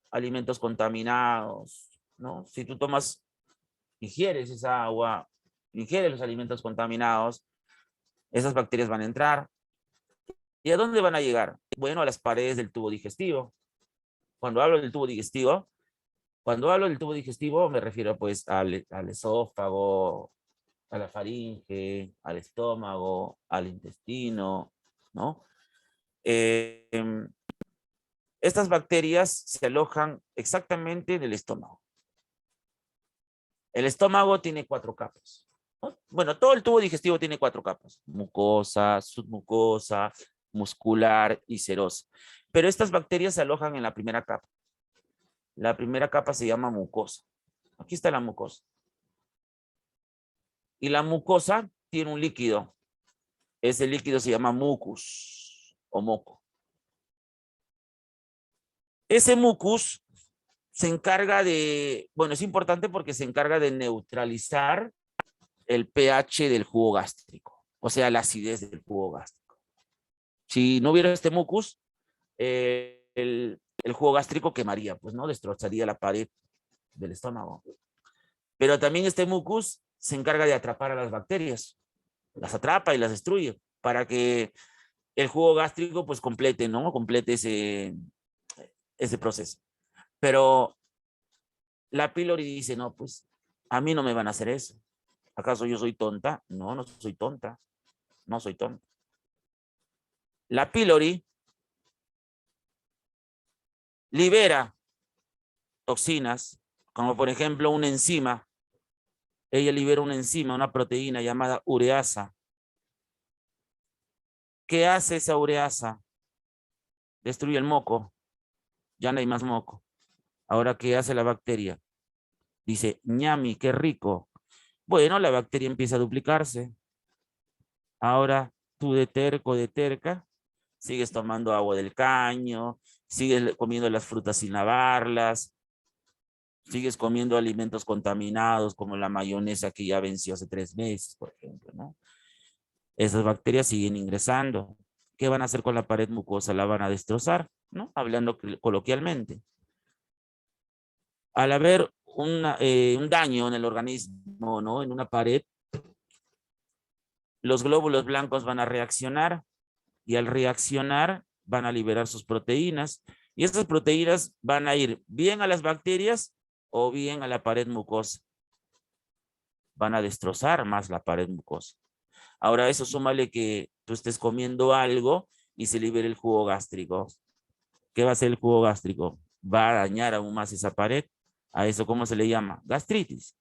alimentos contaminados, ¿no? Si tú ingieres esa agua, ingieres los alimentos contaminados, esas bacterias van a entrar. ¿Y a dónde van a llegar? Bueno, a las paredes del tubo digestivo. Cuando hablo del tubo digestivo, me refiero pues al esófago, a la faringe, al estómago, al intestino, ¿no? Estas bacterias se alojan exactamente en el estómago. El estómago tiene 4 capas, ¿no? Bueno, todo el tubo digestivo tiene 4 capas: mucosa, submucosa, muscular y serosa. Pero estas bacterias se alojan en la primera capa. La primera capa se llama mucosa. Aquí está la mucosa. Y la mucosa tiene un líquido. Ese líquido se llama mucus o moco. Ese mucus se encarga de, bueno, es importante porque se encarga de neutralizar el pH del jugo gástrico, o sea, la acidez del jugo gástrico. Si no hubiera este mucus, el jugo gástrico quemaría, pues, ¿no? Destrozaría la pared del estómago. Pero también este mucus se encarga de atrapar a las bacterias. Las atrapa y las destruye para que el jugo gástrico, pues, complete, ¿no? Complete ese proceso. Pero la pylori dice, no, pues, a mí no me van a hacer eso. ¿Acaso yo soy tonta? No, no soy tonta. No soy tonta. La pílori libera toxinas, como por ejemplo una enzima. Ella libera una enzima, una proteína llamada ureasa. ¿Qué hace esa ureasa? Destruye el moco. Ya no hay más moco. Ahora, ¿qué hace la bacteria? Dice, ñami, qué rico. Bueno, la bacteria empieza a duplicarse. Ahora, tú de terco, de terca, sigues tomando agua del caño, sigues comiendo las frutas sin lavarlas, sigues comiendo alimentos contaminados como la mayonesa que ya venció hace 3 meses, por ejemplo, ¿no? Esas bacterias siguen ingresando. ¿Qué van a hacer con la pared mucosa? La van a destrozar, ¿no? Hablando coloquialmente. Al haber un daño en el organismo, ¿no? En una pared, los glóbulos blancos van a reaccionar y al reaccionar van a liberar sus proteínas y esas proteínas van a ir bien a las bacterias o bien a la pared mucosa. Van a destrozar más la pared mucosa. Ahora eso súmale que tú estés comiendo algo y se libere el jugo gástrico. ¿Qué va a hacer el jugo gástrico? Va a dañar aún más esa pared. A eso, ¿cómo se le llama? Gastritis.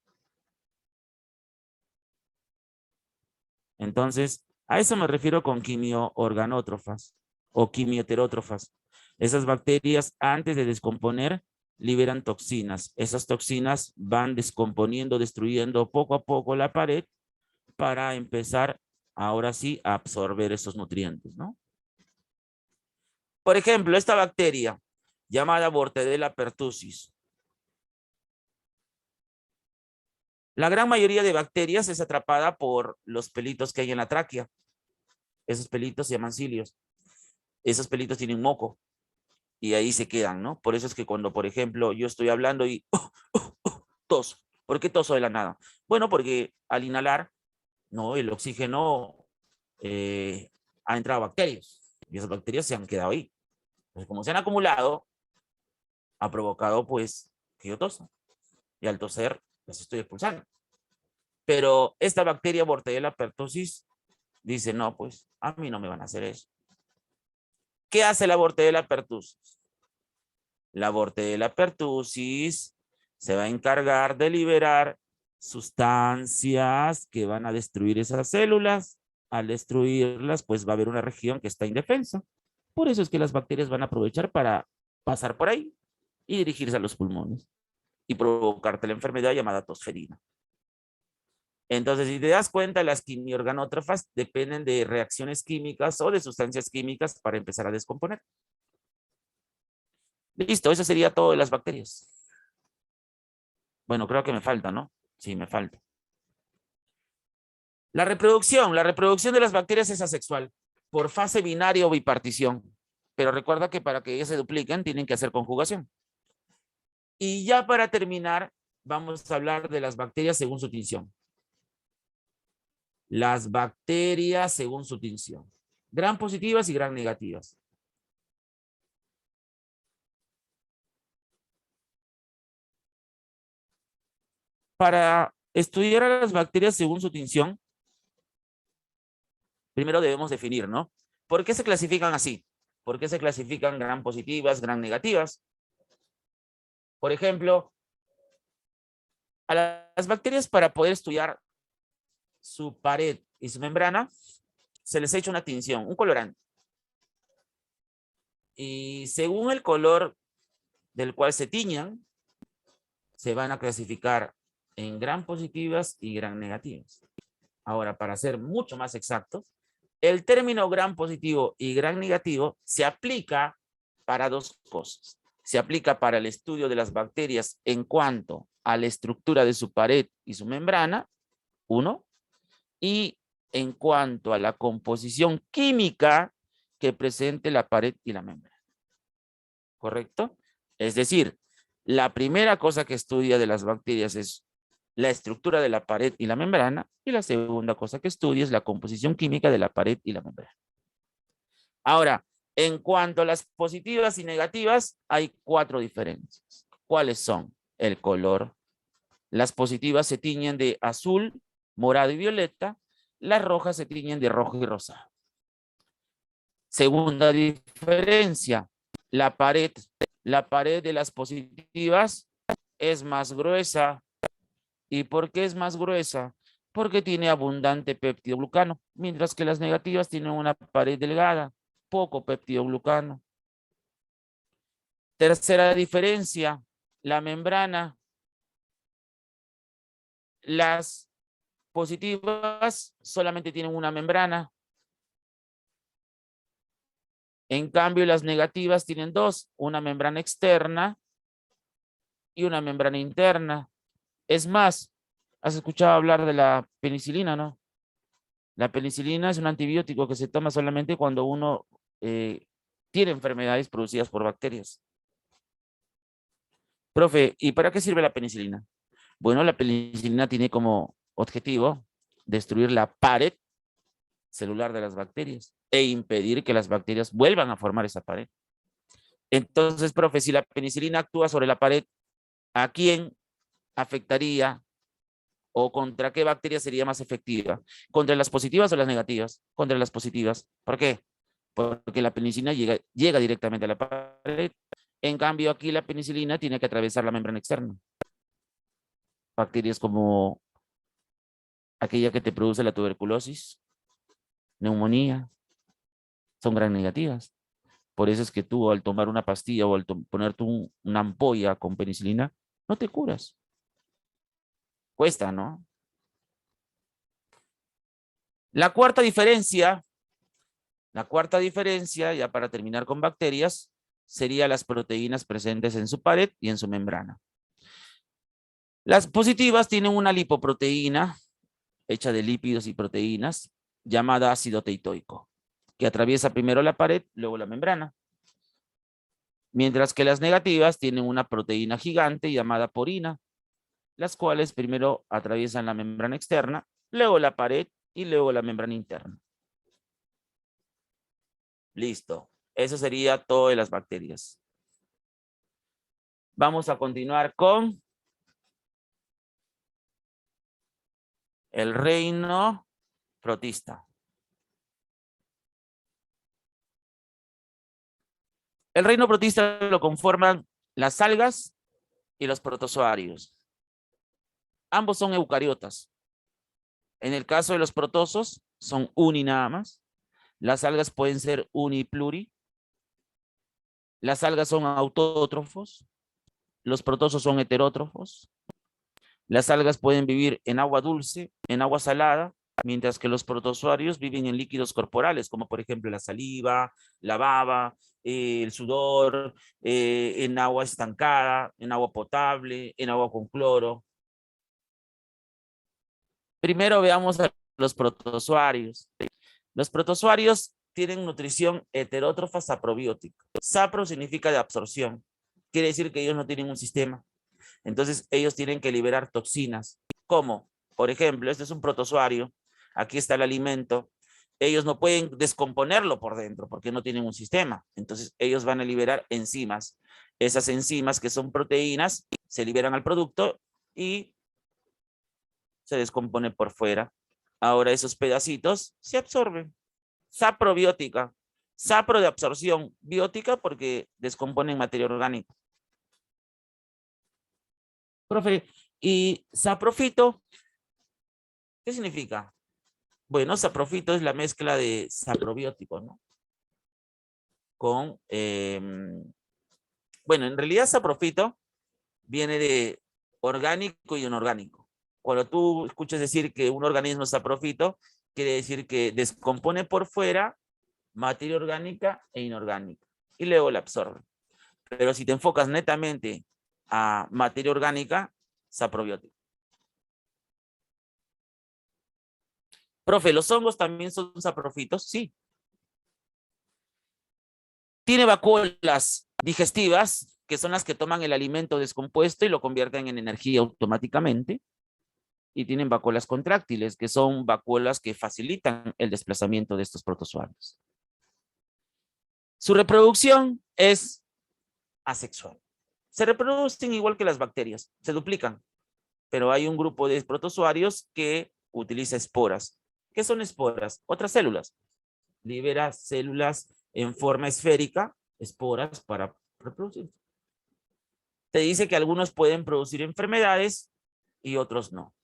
Entonces, a eso me refiero con quimioorganótrofas o quimioterótrofas. Esas bacterias, antes de descomponer, liberan toxinas. Esas toxinas van descomponiendo, destruyendo poco a poco la pared para empezar, ahora sí, a absorber esos nutrientes, ¿no? Por ejemplo, esta bacteria llamada Bordetella pertussis. La gran mayoría de bacterias es atrapada por los pelitos que hay en la tráquea. Esos pelitos se llaman cilios. Esos pelitos tienen moco y ahí se quedan, ¿no? Por eso es que cuando, por ejemplo, yo estoy hablando y toso. ¿Por qué toso de la nada? Bueno, porque al inhalar, ¿no? El oxígeno ha entrado bacterias y esas bacterias se han quedado ahí. Entonces, como se han acumulado, ha provocado, pues, que yo tosa. Y al toser, las estoy expulsando. Pero esta bacteria Bordetella pertussis dice, no, pues, a mí no me van a hacer eso. ¿Qué hace la Bordetella pertussis? La Bordetella pertussis se va a encargar de liberar sustancias que van a destruir esas células. Al destruirlas, pues va a haber una región que está indefensa. Por eso es que las bacterias van a aprovechar para pasar por ahí y dirigirse a los pulmones y provocarte la enfermedad llamada tosferina. Entonces, si te das cuenta, las quimiorganótrofas dependen de reacciones químicas o de sustancias químicas para empezar a descomponer. Listo, eso sería todo de las bacterias. Bueno, creo que me falta, ¿no? Sí, me falta. La reproducción de las bacterias es asexual, por fase binaria o bipartición. Pero recuerda que para que ellas se dupliquen, tienen que hacer conjugación. Y ya para terminar, vamos a hablar de las bacterias según su tinción. Las bacterias según su tinción. Gram positivas y gram negativas. Para estudiar a las bacterias según su tinción, primero debemos definir, ¿no? ¿Por qué se clasifican así? ¿Por qué se clasifican gram positivas, gram negativas? Por ejemplo, a las bacterias para poder estudiar su pared y su membrana, se les ha hecho una tinción, un colorante. Y según el color del cual se tiñan, se van a clasificar en gram positivas y gram negativas. Ahora, para ser mucho más exactos, el término gram positivo y gram negativo se aplica para dos cosas. Se aplica para el estudio de las bacterias en cuanto a la estructura de su pared y su membrana, uno, y en cuanto a la composición química que presente la pared y la membrana. ¿Correcto? Es decir, la primera cosa que estudia de las bacterias es la estructura de la pared y la membrana, y la segunda cosa que estudia es la composición química de la pared y la membrana. Ahora, en cuanto a las positivas y negativas, hay 4 diferencias. ¿Cuáles son? El color. Las positivas se tiñen de azul morado y violeta, las rojas se tiñen de rojo y rosado. Segunda diferencia, la pared de las positivas es más gruesa. ¿Y por qué es más gruesa? Porque tiene abundante peptidoglucano, mientras que las negativas tienen una pared delgada, poco peptidoglucano. Tercera diferencia, la membrana. Las positivas solamente tienen una membrana. En cambio, las negativas tienen dos, una membrana externa y una membrana interna. Es más, has escuchado hablar de la penicilina, ¿no? La penicilina es un antibiótico que se toma solamente cuando uno tiene enfermedades producidas por bacterias. Profe, ¿y para qué sirve la penicilina? Bueno, la penicilina tiene como objetivo destruir la pared celular de las bacterias e impedir que las bacterias vuelvan a formar esa pared. Entonces, profe, si la penicilina actúa sobre la pared, ¿a quién afectaría o contra qué bacteria sería más efectiva? ¿Contra las positivas o las negativas? Contra las positivas. ¿Por qué? Porque la penicilina llega directamente a la pared. En cambio, aquí la penicilina tiene que atravesar la membrana externa. Bacterias como aquella que te produce la tuberculosis, neumonía, son gran negativas. Por eso es que tú al tomar una pastilla o al ponerte una ampolla con penicilina, no te curas. Cuesta, ¿no? La cuarta diferencia, ya para terminar con bacterias, sería las proteínas presentes en su pared y en su membrana. Las positivas tienen una lipoproteína hecha de lípidos y proteínas llamada ácido teitoico, que atraviesa primero la pared, luego la membrana. Mientras que las negativas tienen una proteína gigante llamada porina, las cuales primero atraviesan la membrana externa, luego la pared y luego la membrana interna. Listo. Eso sería todo de las bacterias. Vamos a continuar con el reino protista. El reino protista lo conforman las algas y los protozoarios. Ambos son eucariotas. En el caso de los protozoos, son uni nada más. Las algas pueden ser uni y pluri. Las algas son autótrofos. Los protozoos son heterótrofos. Las algas pueden vivir en agua dulce, en agua salada, mientras que los protozoarios viven en líquidos corporales, como por ejemplo la saliva, la baba, el sudor, en agua estancada, en agua potable, en agua con cloro. Primero veamos a los protozoarios. Los protozoarios tienen nutrición heterótrofa saprobiótica. Sapro significa de absorción. Quiere decir que ellos no tienen un sistema. Entonces ellos tienen que liberar toxinas. ¿Cómo? Por ejemplo, este es un protozoario. Aquí está el alimento. Ellos no pueden descomponerlo por dentro porque no tienen un sistema. Entonces ellos van a liberar enzimas. Esas enzimas que son proteínas se liberan al producto y se descompone por fuera. Ahora esos pedacitos se absorben. Saprobiótica. Sapro de absorción, biótica porque descomponen materia orgánica. Profe, ¿y saprofito qué significa? Bueno, saprofito es la mezcla de saprobiótico, ¿no? Con, bueno, en realidad saprofito viene de orgánico y inorgánico. Cuando tú escuchas decir que un organismo es saprofito, quiere decir que descompone por fuera materia orgánica e inorgánica y luego la absorbe. Pero si te enfocas netamente a materia orgánica, saprobiótico. Profe, ¿los hongos también son saprofitos? Sí. Tiene vacuolas digestivas, que son las que toman el alimento descompuesto y lo convierten en energía automáticamente. Y tienen vacuolas contráctiles, que son vacuolas que facilitan el desplazamiento de estos protozoarios. Su reproducción es asexual. Se reproducen igual que las bacterias, se duplican, pero hay un grupo de protozoarios que utiliza esporas. ¿Qué son esporas? Otras células. Libera células en forma esférica, esporas, para reproducir. Te dice que algunos pueden producir enfermedades y otros no.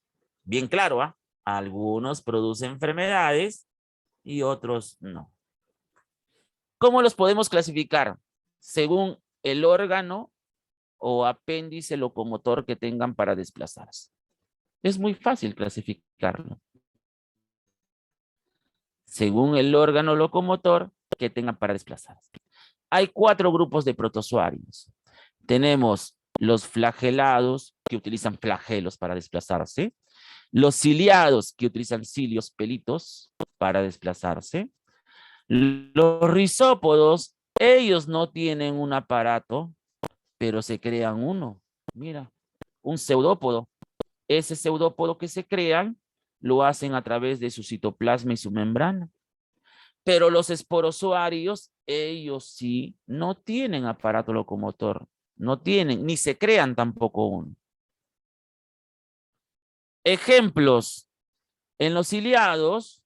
Bien claro, ¿ah? Algunos producen enfermedades y otros no. ¿Cómo los podemos clasificar? Según el órgano o apéndice locomotor que tengan para desplazarse. Es muy fácil clasificarlo. Según el órgano locomotor que tengan para desplazarse. Hay 4 grupos de protozoarios. Tenemos los flagelados, que utilizan flagelos para desplazarse. Los ciliados, que utilizan cilios, pelitos, para desplazarse. Los rizópodos, ellos no tienen un aparato, pero se crean uno. Mira, un pseudópodo. Ese pseudópodo que se crean, lo hacen a través de su citoplasma y su membrana. Pero los esporozoarios, ellos sí, no tienen aparato locomotor. No tienen, ni se crean tampoco uno. Ejemplos. En los ciliados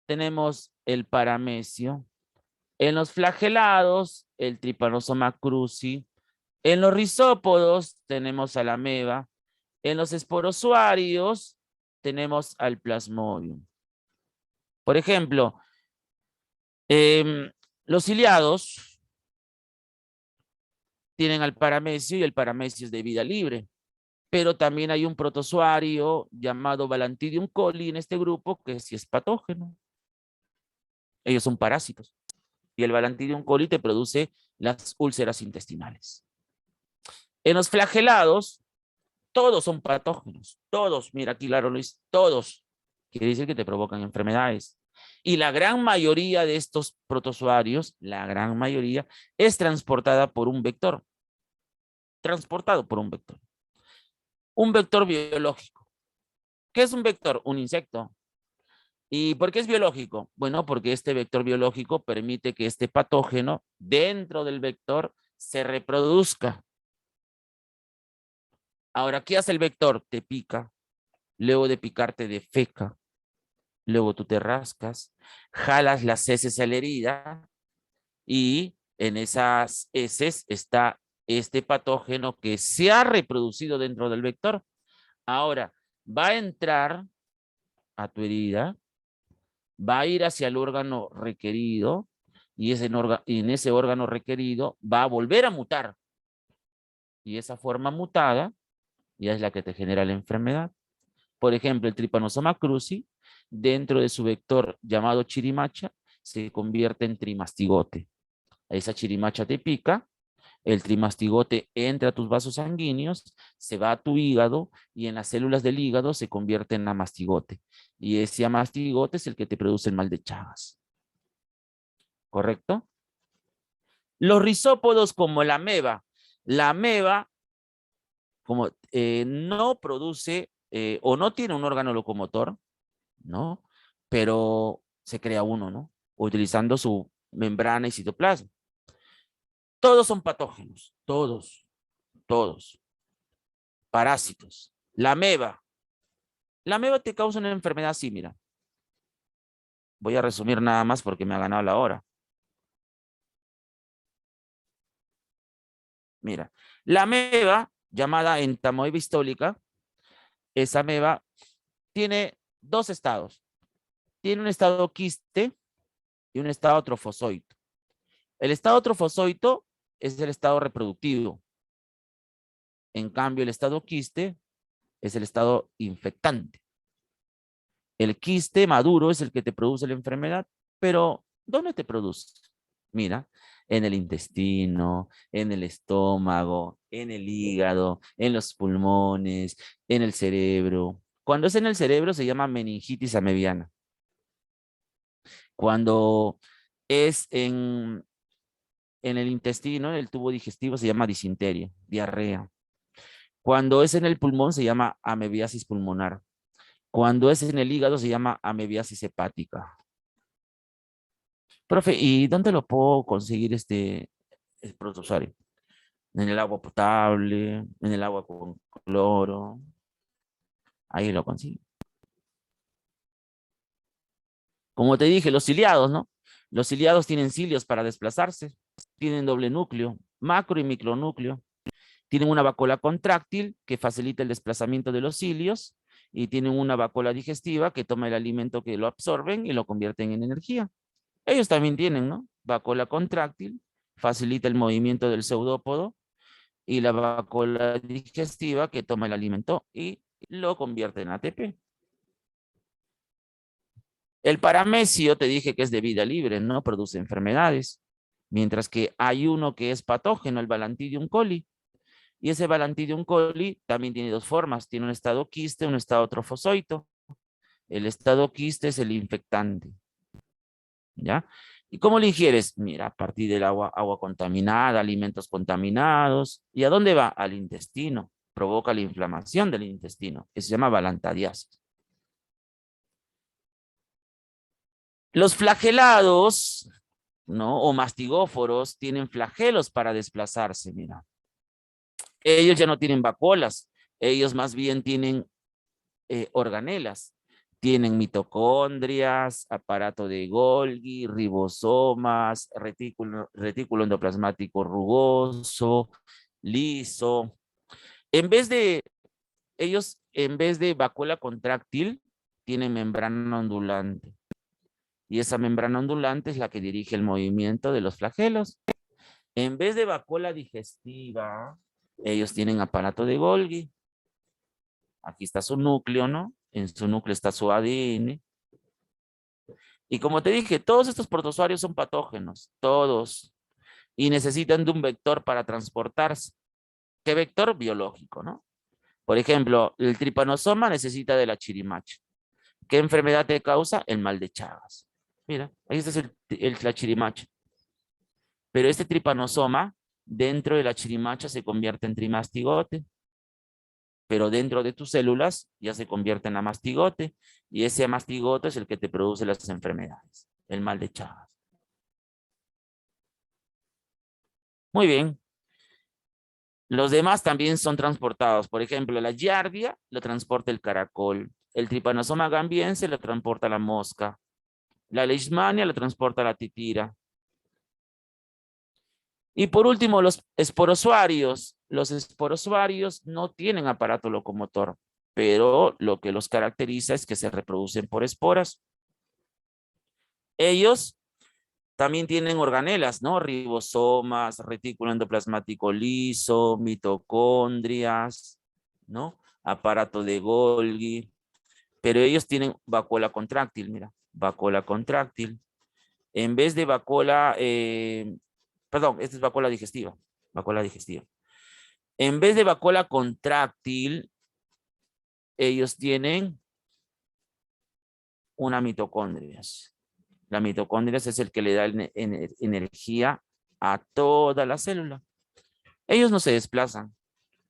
tenemos el paramecio. En los flagelados, el Trypanosoma cruzi. En los rizópodos tenemos a la ameba. En los esporozoarios tenemos al plasmodium. Por ejemplo, los ciliados tienen al paramecio y el paramecio es de vida libre. Pero también hay un protozoario llamado Balantidium coli en este grupo que sí es patógeno. Ellos son parásitos. Y el Balantidium coli te produce las úlceras intestinales. En los flagelados, todos son patógenos. Todos, mira aquí claro Luis, todos. Quiere decir que te provocan enfermedades. Y la gran mayoría de estos protozoarios, la gran mayoría, es transportada por un vector. Transportado por un vector. Un vector biológico. ¿Qué es un vector? Un insecto. ¿Y por qué es biológico? Bueno, porque este vector biológico permite que este patógeno dentro del vector se reproduzca. Ahora, ¿qué hace el vector? Te pica, luego de picarte defeca, luego tú te rascas, jalas las heces a la herida y en esas heces está este patógeno que se ha reproducido dentro del vector. Ahora, va a entrar a tu herida, va a ir hacia el órgano requerido y en ese órgano requerido va a volver a mutar. Y esa forma mutada ya es la que te genera la enfermedad. Por ejemplo, el Trypanosoma cruzi, dentro de su vector llamado chirimacha, se convierte en trimastigote. Esa chirimacha te pica, el trimastigote entra a tus vasos sanguíneos, se va a tu hígado y en las células del hígado se convierte en amastigote. Y ese amastigote es el que te produce el mal de Chagas. ¿Correcto? Los rizópodos como la ameba como no produce o no tiene un órgano locomotor, ¿no? Pero se crea uno, ¿no? Utilizando su membrana y citoplasma. Todos son patógenos, todos. Parásitos. La ameba te causa una enfermedad así, mira. Voy a resumir nada más porque me ha ganado la hora. Mira, la ameba, llamada entamoeba histólica, esa ameba tiene 2 estados. Tiene un estado quiste y un estado trofozoito. El estado trofozoito es el estado reproductivo. En cambio, el estado quiste es el estado infectante. El quiste maduro es el que te produce la enfermedad, pero ¿dónde te produce? Mira, en el intestino, en el estómago, en el hígado, en los pulmones, en el cerebro. Cuando es en el cerebro se llama meningitis amebiana. Cuando es en el intestino, en el tubo digestivo, se llama disentería, diarrea. Cuando es en el pulmón, se llama amebiasis pulmonar. Cuando es en el hígado, se llama amebiasis hepática. Profe, ¿y dónde lo puedo conseguir este protozoario? En el agua potable, en el agua con cloro. Ahí lo consigo. Como te dije, los ciliados, ¿no? Los ciliados tienen cilios para desplazarse, tienen doble núcleo, macro y micronúcleo. Tienen una vacuola contráctil que facilita el desplazamiento de los cilios y tienen una vacuola digestiva que toma el alimento que lo absorben y lo convierten en energía. Ellos también tienen, ¿no? Vacuola contráctil, facilita el movimiento del pseudópodo y la vacuola digestiva que toma el alimento y lo convierte en ATP. El paramesio te dije que es de vida libre, no produce enfermedades, mientras que hay uno que es patógeno, el Balantidium coli. Y ese Balantidium coli también tiene dos formas, tiene un estado quiste, un estado trofozoito. El estado quiste es el infectante, ¿ya? ¿Y cómo lo ingieres? Mira, a partir del agua contaminada, alimentos contaminados. ¿Y a dónde va? Al intestino. Provoca la inflamación del intestino, que se llama balantadiasis. Los flagelados, ¿no? O mastigóforos tienen flagelos para desplazarse, mira. Ellos ya no tienen vacuolas, ellos más bien tienen organelas. Tienen mitocondrias, aparato de Golgi, ribosomas, retículo endoplasmático rugoso, liso. En vez de, ellos, en vez de vacuola contráctil, tienen membrana ondulante. Y esa membrana ondulante es la que dirige el movimiento de los flagelos. En vez de vacuola digestiva, ellos tienen aparato de Golgi. Aquí está su núcleo, ¿no? En su núcleo está su ADN. Y como te dije, todos estos protozoarios son patógenos, todos. Y necesitan de un vector para transportarse. ¿Qué vector? Biológico, ¿no? Por ejemplo, el tripanosoma necesita de la chirimacha. ¿Qué enfermedad te causa? El mal de Chagas. Mira, ahí está la chirimacha. Pero este tripanosoma, dentro de la chirimacha, se convierte en trimastigote. Pero dentro de tus células ya se convierte en amastigote. Y ese amastigote es el que te produce las enfermedades. El mal de Chagas. Muy bien. Los demás también son transportados. Por ejemplo, la giardia lo transporta el caracol. El trypanosoma gambiense lo transporta la mosca. La leishmania lo transporta la titira. Y por último, los esporozoarios. Los esporozoarios no tienen aparato locomotor, pero lo que los caracteriza es que se reproducen por esporas. Ellos también tienen organelas, ¿no? Ribosomas, retículo endoplasmático liso, mitocondrias, ¿no? Aparato de Golgi, pero ellos tienen vacuola contráctil, mira, vacuola contráctil. En vez de vacuola, perdón, esta es vacuola digestiva, vacuola digestiva. En vez de vacuola contráctil, ellos tienen una mitocondrias. La mitocondria es el que le da energía a toda la célula. Ellos no se desplazan.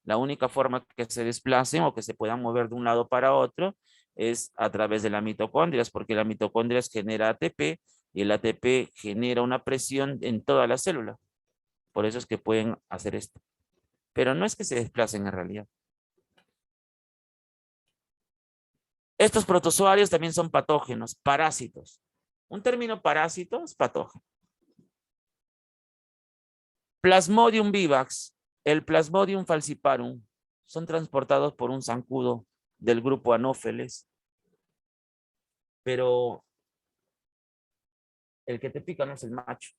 La única forma que se desplacen o que se puedan mover de un lado para otro es a través de la mitocondria, porque la mitocondria genera ATP y el ATP genera una presión en toda la célula. Por eso es que pueden hacer esto. Pero no es que se desplacen en realidad. Estos protozoarios también son patógenos, parásitos. Un término parásito es patógeno. Plasmodium vivax, el Plasmodium falciparum, son transportados por un zancudo del grupo Anopheles. Pero el que te pica no es el macho,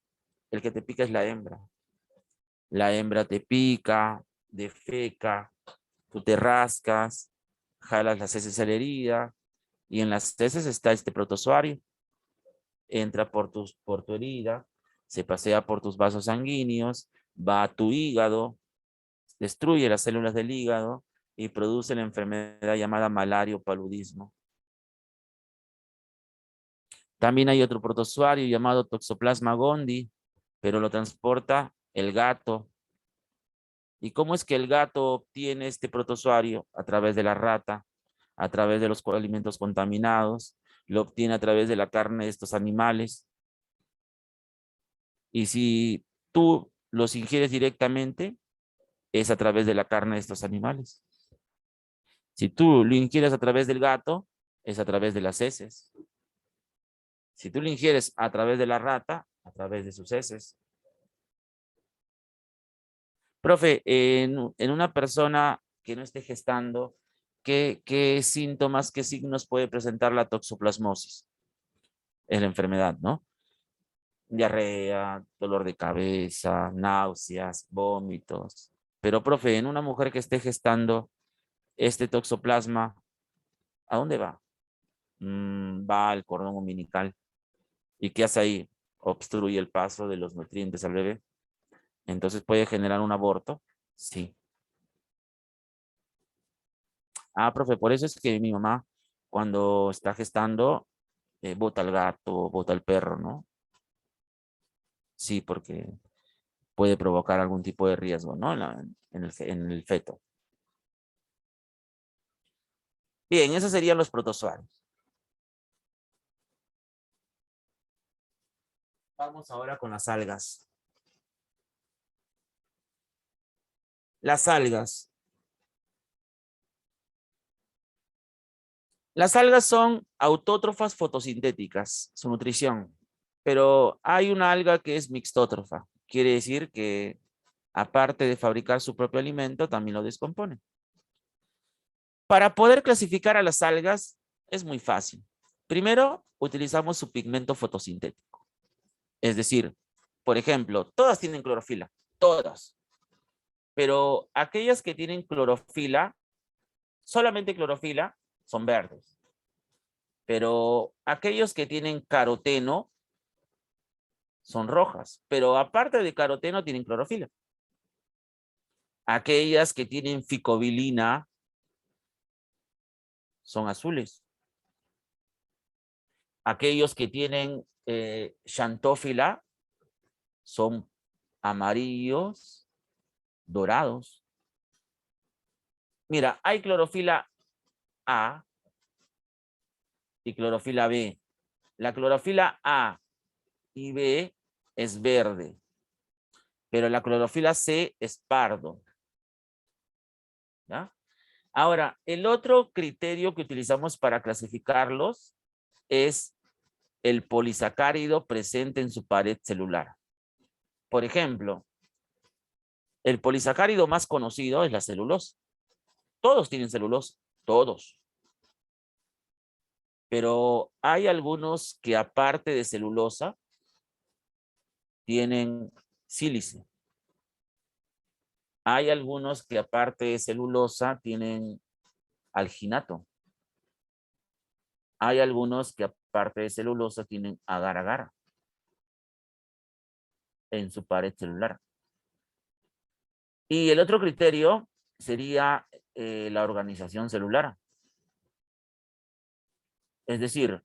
el que te pica es la hembra. La hembra te pica, defeca, tú te rascas, jalas las heces a la herida y en las heces está este protozoario. Entra por tu herida, se pasea por tus vasos sanguíneos, va a tu hígado, destruye las células del hígado y produce la enfermedad llamada malaria o paludismo. También hay otro protozoario llamado Toxoplasma gondii, pero lo transporta el gato. ¿Y cómo es que el gato obtiene este protozoario? A través de la rata, a través de los alimentos contaminados, lo obtiene a través de la carne de estos animales. Y si tú los ingieres directamente, es a través de la carne de estos animales. Si tú lo ingieres a través del gato, es a través de las heces. Si tú lo ingieres a través de la rata, a través de sus heces. Profe, en una persona que no esté gestando, ¿qué síntomas, qué signos puede presentar la toxoplasmosis? Es la enfermedad, ¿no? Diarrea, dolor de cabeza, náuseas, vómitos. Pero, profe, en una mujer que esté gestando este toxoplasma, ¿a dónde va? Va al cordón umbilical. ¿Y qué hace ahí? Obstruye el paso de los nutrientes al bebé. Entonces puede generar un aborto. Sí. Ah, profe, por eso es que mi mamá, cuando está gestando, bota al gato, bota al perro, ¿no? Sí, porque puede provocar algún tipo de riesgo, ¿no? En el feto. Bien, esos serían los protozoarios. Vamos ahora con las algas. Las algas. Las algas son autótrofas fotosintéticas, su nutrición. Pero hay una alga que es mixtótrofa. Quiere decir que aparte de fabricar su propio alimento, también lo descompone. Para poder clasificar a las algas es muy fácil. Primero, utilizamos su pigmento fotosintético. Es decir, por ejemplo, todas tienen clorofila, todas. Pero aquellas que tienen clorofila, solamente clorofila, son verdes. Pero aquellos que tienen caroteno son rojas. Pero aparte de caroteno, tienen clorofila. Aquellas que tienen ficobilina son azules. Aquellos que tienen xantófila son amarillos, dorados. Mira, hay clorofila A y clorofila B. La clorofila A y B es verde, pero la clorofila C es pardo. ¿Ya? Ahora, el otro criterio que utilizamos para clasificarlos es el polisacárido presente en su pared celular. Por ejemplo, el polisacárido más conocido es la celulosa. Todos tienen celulosa, todos. Pero hay algunos que aparte de celulosa tienen sílice. Hay algunos que aparte de celulosa tienen alginato. Hay algunos que aparte de celulosa tienen agar-agar en su pared celular. Y el otro criterio sería la organización celular. Es decir,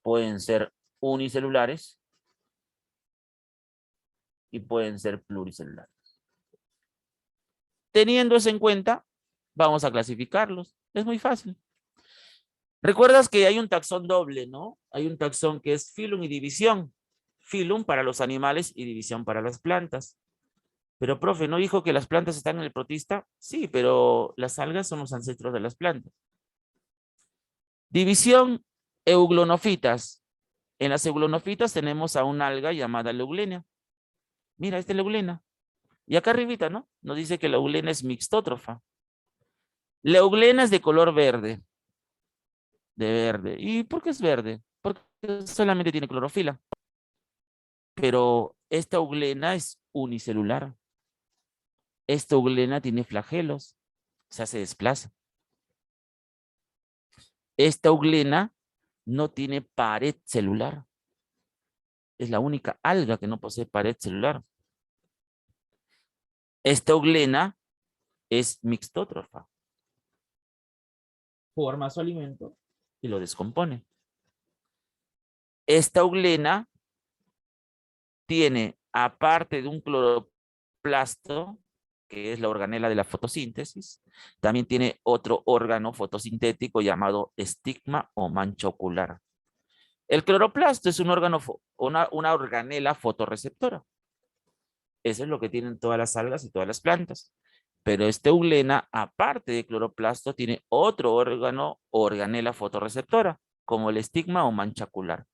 pueden ser unicelulares y pueden ser pluricelulares. Teniendo eso en cuenta, vamos a clasificarlos. Es muy fácil. Recuerdas que hay un taxón doble, ¿no? Hay un taxón que es filum y división. Filum para los animales y división para las plantas. Pero, profe, ¿no dijo que las plantas están en el protista? Sí, pero las algas son los ancestros de las plantas. División, euglonofitas. En las euglonofitas tenemos a una alga llamada leulenia. Mira, esta es leulena. Y acá arribita, ¿no? Nos dice que la eulena es mixtótrofa. La eulena es de color verde. De verde. ¿Y por qué es verde? Porque solamente tiene clorofila. Pero esta eulena es unicelular. Esta eulena tiene flagelos. O sea, se desplaza. Esta eulena no tiene pared celular. Es la única alga que no posee pared celular. Esta eulena es mixtótrofa. Forma su alimento y lo descompone. Esta eulena tiene, aparte de un cloroplasto, que es la organela de la fotosíntesis, también tiene otro órgano fotosintético llamado estigma o mancha ocular. El cloroplasto es un órgano, una organela fotorreceptora. Eso es lo que tienen todas las algas y todas las plantas. Pero esta eulena, aparte de cloroplasto, tiene otro órgano o organela fotorreceptora, como el estigma o mancha ocular.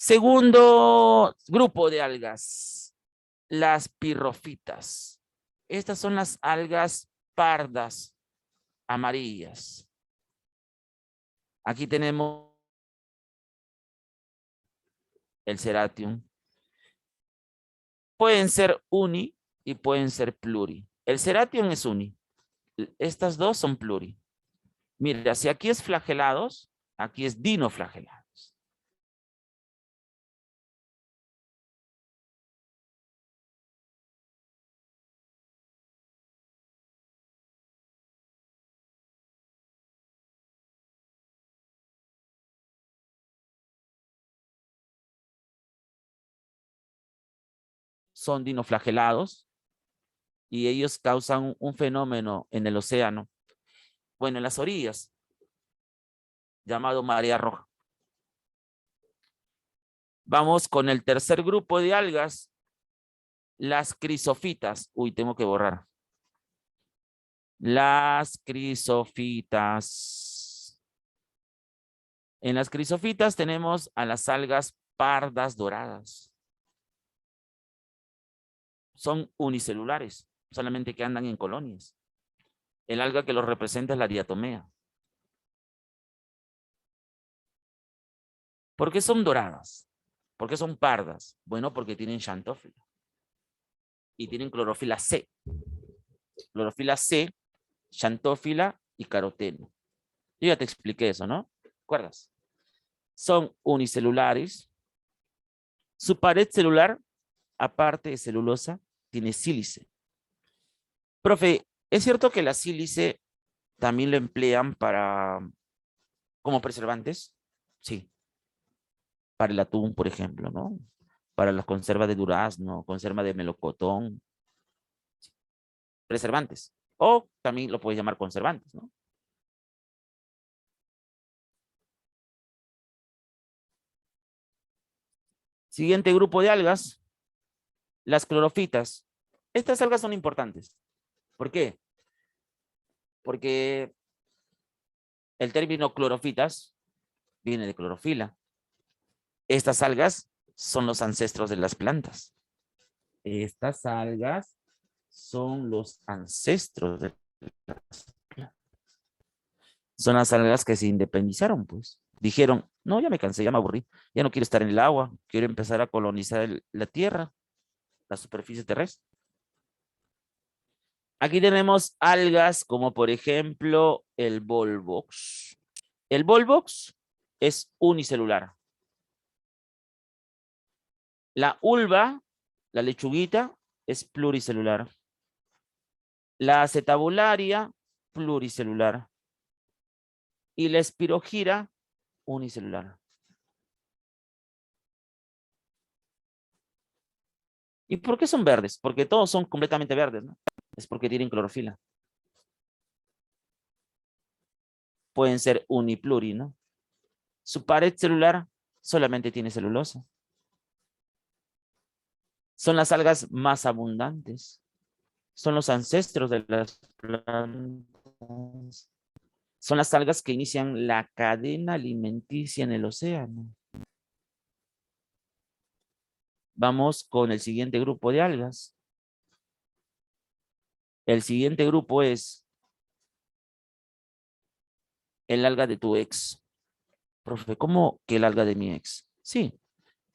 Segundo grupo de algas, las pirrofitas. Estas son las algas pardas, amarillas. Aquí tenemos el Ceratium. Pueden ser uni y pueden ser pluri. El Ceratium es uni. Estas dos son pluri. Mira, si aquí es flagelados, aquí es dinoflagelados. Son dinoflagelados y ellos causan un fenómeno en el océano, bueno, en las orillas, llamado marea roja. Vamos con el tercer grupo de algas, las crisofitas. Uy, tengo que borrar. Las crisofitas. En las crisofitas tenemos a las algas pardas doradas. Son unicelulares, solamente que andan en colonias. El alga que los representa es la diatomea. ¿Por qué son doradas? ¿Por qué son pardas? Bueno, porque tienen xantófila. Y tienen clorofila C. Clorofila C, xantófila y caroteno. Yo ya te expliqué eso, ¿no? ¿Recuerdas? Son unicelulares. Su pared celular, aparte de celulosa, tiene sílice. Profe, ¿es cierto que la sílice también lo emplean como preservantes? Sí. Para el atún, por ejemplo, ¿no? Para las conservas de durazno, conserva de melocotón. Preservantes. O también lo puedes llamar conservantes, ¿no? Siguiente grupo de algas, las clorofitas. Estas algas son importantes. ¿Por qué? Porque el término clorofitas viene de clorofila. Estas algas son los ancestros de las plantas. Estas algas son los ancestros de las plantas. Son las algas que se independizaron, pues. Dijeron, no, ya me cansé, ya me aburrí. Ya no quiero estar en el agua. Quiero empezar a colonizar la tierra, la superficie terrestre. Aquí tenemos algas como por ejemplo el Volvox. El Volvox es unicelular. La ulva, la lechuguita, es pluricelular. La acetabularia, pluricelular. Y la espirogira, unicelular. ¿Y por qué son verdes? Porque todos son completamente verdes, ¿no? Es porque tienen clorofila. Pueden ser unipluri, ¿no? Su pared celular solamente tiene celulosa. Son las algas más abundantes. Son los ancestros de las plantas. Son las algas que inician la cadena alimenticia en el océano. Vamos con el siguiente grupo de algas. El siguiente grupo es el alga de tu ex. Profe, ¿cómo que el alga de mi ex? Sí,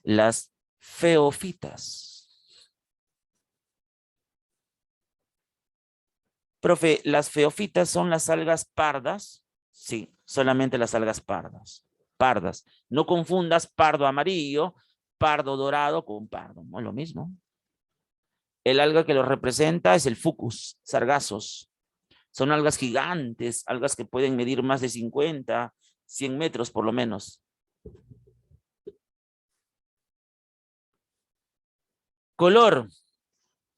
las feofitas. Profe, ¿las feofitas son las algas pardas? Sí, solamente las algas pardas. Pardas. No confundas pardo amarillo, pardo dorado con pardo. No es lo mismo. El alga que lo representa es el Fucus sargazos. Son algas gigantes, algas que pueden medir más de 50, 100 metros por lo menos. Color,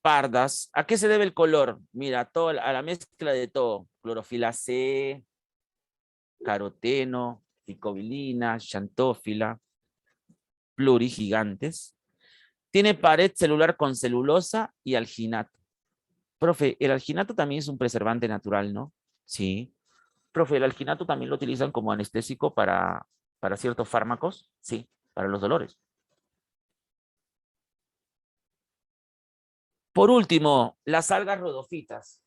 pardas. ¿A qué se debe el color? Mira, a la mezcla de todo. Clorofila C, caroteno, ficobilina, xantófila, plurigigantes. Tiene pared celular con celulosa y alginato. Profe, el alginato también es un preservante natural, ¿no? Sí. Profe, el alginato también lo utilizan como anestésico para ciertos fármacos. Sí, para los dolores. Por último, las algas rodófitas.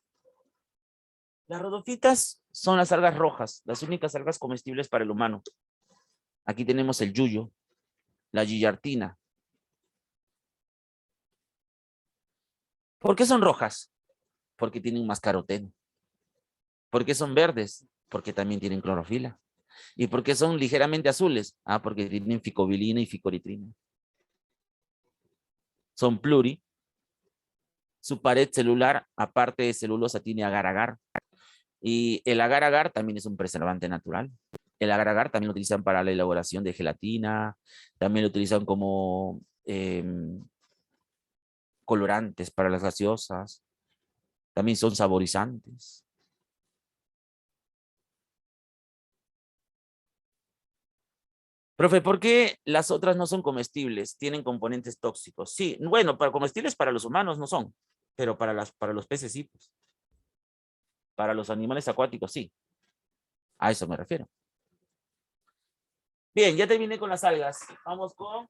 Las rodófitas son las algas rojas, las únicas algas comestibles para el humano. Aquí tenemos el yuyo, la guillartina. ¿Por qué son rojas? Porque tienen más caroteno. ¿Por qué son verdes? Porque también tienen clorofila. ¿Y por qué son ligeramente azules? Ah, porque tienen ficobilina y ficoritrina. Son pluri. Su pared celular, aparte de celulosa, tiene agar-agar. Y el agar-agar también es un preservante natural. El agar-agar también lo utilizan para la elaboración de gelatina. También lo utilizan como colorantes para las gaseosas. También son saborizantes. Profe, ¿por qué las otras no son comestibles? Tienen componentes tóxicos. Sí, bueno, para comestibles para los humanos no son, pero para los peces sí, pues. Para los animales acuáticos sí. A eso me refiero. Bien, ya terminé con las algas. Vamos con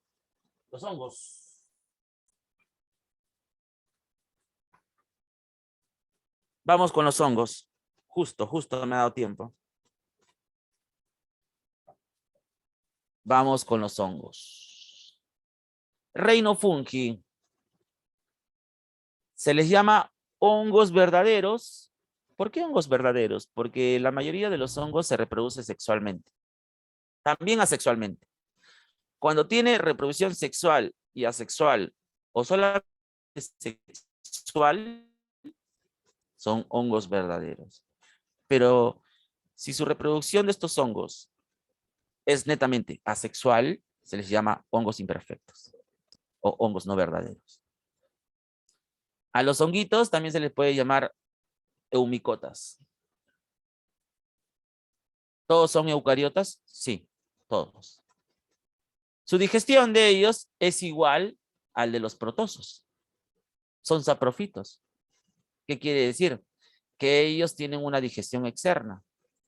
los hongos. Vamos con los hongos. Justo me ha dado tiempo. Vamos con los hongos. Reino fungi. Se les llama hongos verdaderos. ¿Por qué hongos verdaderos? Porque la mayoría de los hongos se reproduce sexualmente. También asexualmente. Cuando tiene reproducción sexual y asexual o solamente sexual, son hongos verdaderos. Pero si su reproducción de estos hongos es netamente asexual, se les llama hongos imperfectos o hongos no verdaderos. A los honguitos también se les puede llamar eumicotas. ¿Todos son eucariotas? Sí, todos. Su digestión de ellos es igual al de los protozoos. Son saprofitos. ¿Qué quiere decir? Que ellos tienen una digestión externa.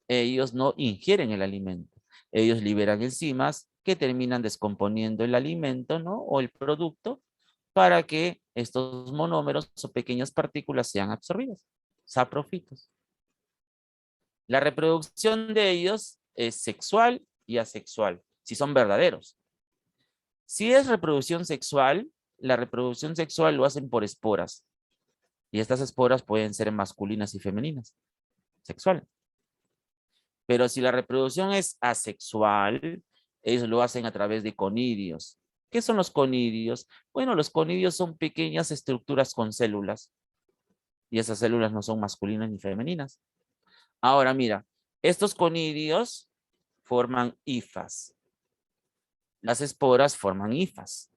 Ellos no ingieren el alimento. Ellos liberan enzimas que terminan descomponiendo el alimento, ¿no? O el producto para que estos monómeros o pequeñas partículas sean absorbidas. Saprofitos. La reproducción de ellos es sexual y asexual, si son verdaderos. Si es reproducción sexual, la reproducción sexual lo hacen por esporas. Y estas esporas pueden ser masculinas y femeninas, sexual. Pero si la reproducción es asexual, ellos lo hacen a través de conidios. ¿Qué son los conidios? Bueno, los conidios son pequeñas estructuras con células. Y esas células no son masculinas ni femeninas. Ahora mira, estos conidios forman hifas. Las esporas forman hifas.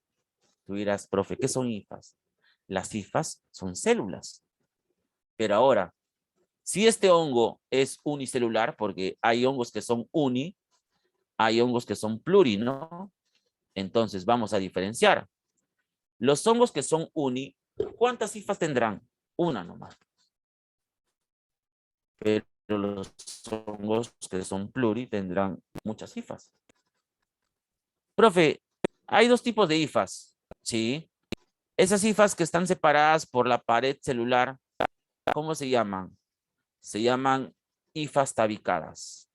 Tú dirás, profe, ¿qué son hifas? Las hifas son células. Pero ahora, si este hongo es unicelular, porque hay hongos que son uni, hay hongos que son pluri, ¿no? Entonces vamos a diferenciar. Los hongos que son uni, ¿cuántas hifas tendrán? Una nomás. Pero los hongos que son pluri tendrán muchas hifas. Profe, hay dos tipos de hifas, ¿sí? Esas hifas que están separadas por la pared celular, ¿cómo se llaman? Se llaman hifas tabicadas.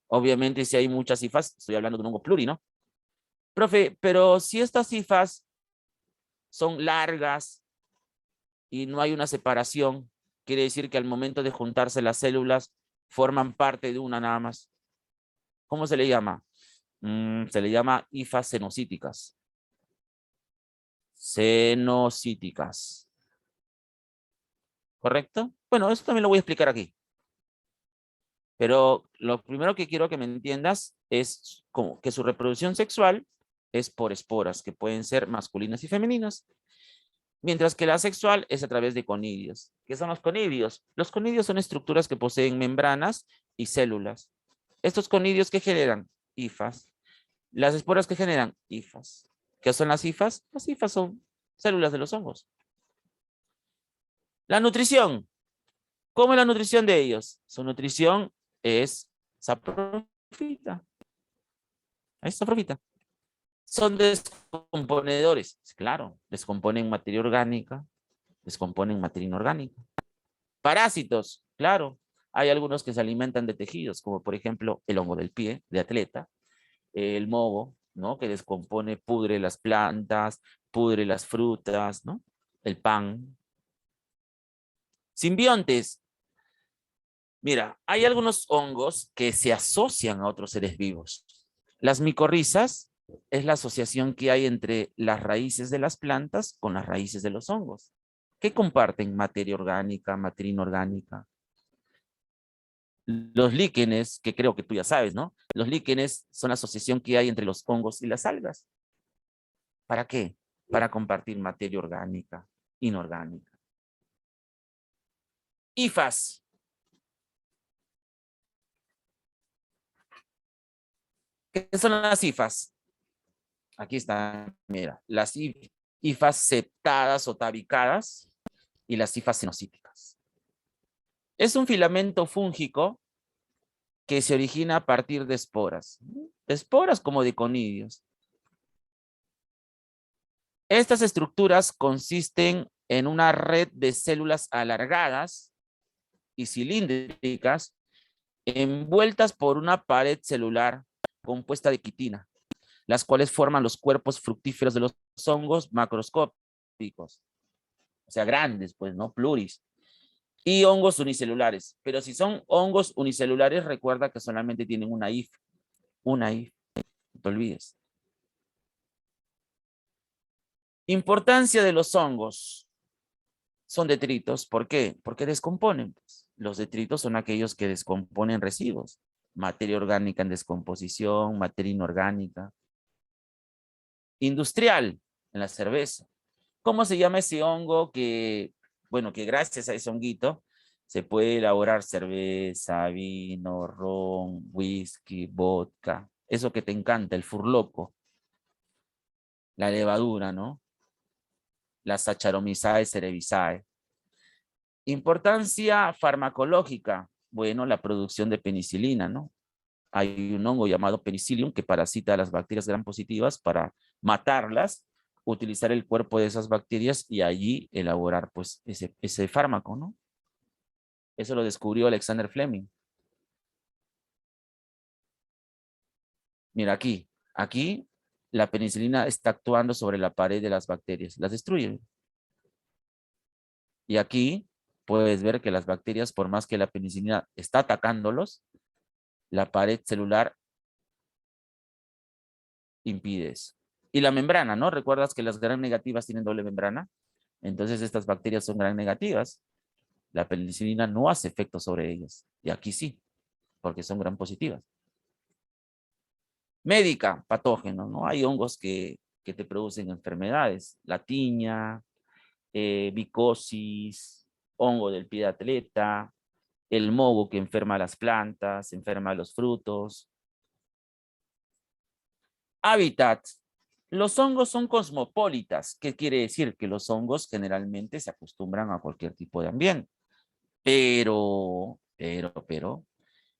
Obviamente, si hay muchas hifas, estoy hablando de un hongo pluri, ¿no? Profe, pero si estas hifas son largas y no hay una separación, quiere decir que al momento de juntarse las células forman parte de una nada más. ¿Cómo se le llama? Se le llama hifas cenocíticas. Cenocíticas. ¿Correcto? Bueno, eso también lo voy a explicar aquí. Pero lo primero que quiero que me entiendas es como que su reproducción sexual es por esporas, que pueden ser masculinas y femeninas, mientras que la sexual es a través de conidios. ¿Qué son los conidios? Los conidios son estructuras que poseen membranas y células. Estos conidios que generan hifas. Las esporas que generan hifas. ¿Qué son las hifas? Las hifas son células de los hongos. La nutrición. ¿Cómo es la nutrición de ellos? Su nutrición es saprofita. Es saprofita. Son descomponedores, claro, descomponen materia orgánica, descomponen materia inorgánica. Parásitos, claro, hay algunos que se alimentan de tejidos, como por ejemplo el hongo del pie de atleta, el moho, ¿no? Que descompone, pudre las plantas, pudre las frutas, ¿no? El pan. Simbiontes. Mira, hay algunos hongos que se asocian a otros seres vivos. Las micorrizas es la asociación que hay entre las raíces de las plantas con las raíces de los hongos. ¿Qué comparten? Materia orgánica, materia inorgánica. Los líquenes, que creo que tú ya sabes, ¿no? Los líquenes son la asociación que hay entre los hongos y las algas. ¿Para qué? Para compartir materia orgánica, inorgánica. IFAS. ¿Qué son las IFAS? Aquí está, mira, las hifas septadas o tabicadas y las hifas cenocíticas. Es un filamento fúngico que se origina a partir de esporas como de conidios. Estas estructuras consisten en una red de células alargadas y cilíndricas envueltas por una pared celular compuesta de quitina, las cuales forman los cuerpos fructíferos de los hongos macroscópicos, o sea, grandes, pues, ¿no? Pluris. Y hongos unicelulares. Pero si son hongos unicelulares, recuerda que solamente tienen una if. Una if. No te olvides. Importancia de los hongos. Son detritos. ¿Por qué? Porque descomponen. Los detritos son aquellos que descomponen residuos. Materia orgánica en descomposición, materia inorgánica. Industrial, en la cerveza. ¿Cómo se llama ese hongo que, bueno, que gracias a ese honguito se puede elaborar cerveza, vino, ron, whisky, vodka? Eso que te encanta, el furloco, la levadura, ¿no? La Saccharomyces cerevisiae. Importancia farmacológica. Bueno, la producción de penicilina, ¿no? Hay un hongo llamado penicillium que parasita a las bacterias gram positivas para matarlas, utilizar el cuerpo de esas bacterias y allí elaborar pues ese fármaco, ¿no? Eso lo descubrió Alexander Fleming. Mira aquí la penicilina está actuando sobre la pared de las bacterias, las destruye. Y aquí puedes ver que las bacterias, por más que la penicilina está atacándolos, la pared celular impide eso. Y la membrana, ¿no? ¿Recuerdas que las gram negativas tienen doble membrana? Entonces estas bacterias son gram negativas. La penicilina no hace efecto sobre ellas. Y aquí sí, porque son gram positivas. Médica, patógeno, ¿no? Hay hongos que te producen enfermedades. La tiña, micosis, hongo del pie de atleta, el moho que enferma las plantas, enferma los frutos. Hábitat. Los hongos son cosmopolitas. ¿Qué quiere decir? Que los hongos generalmente se acostumbran a cualquier tipo de ambiente. Pero,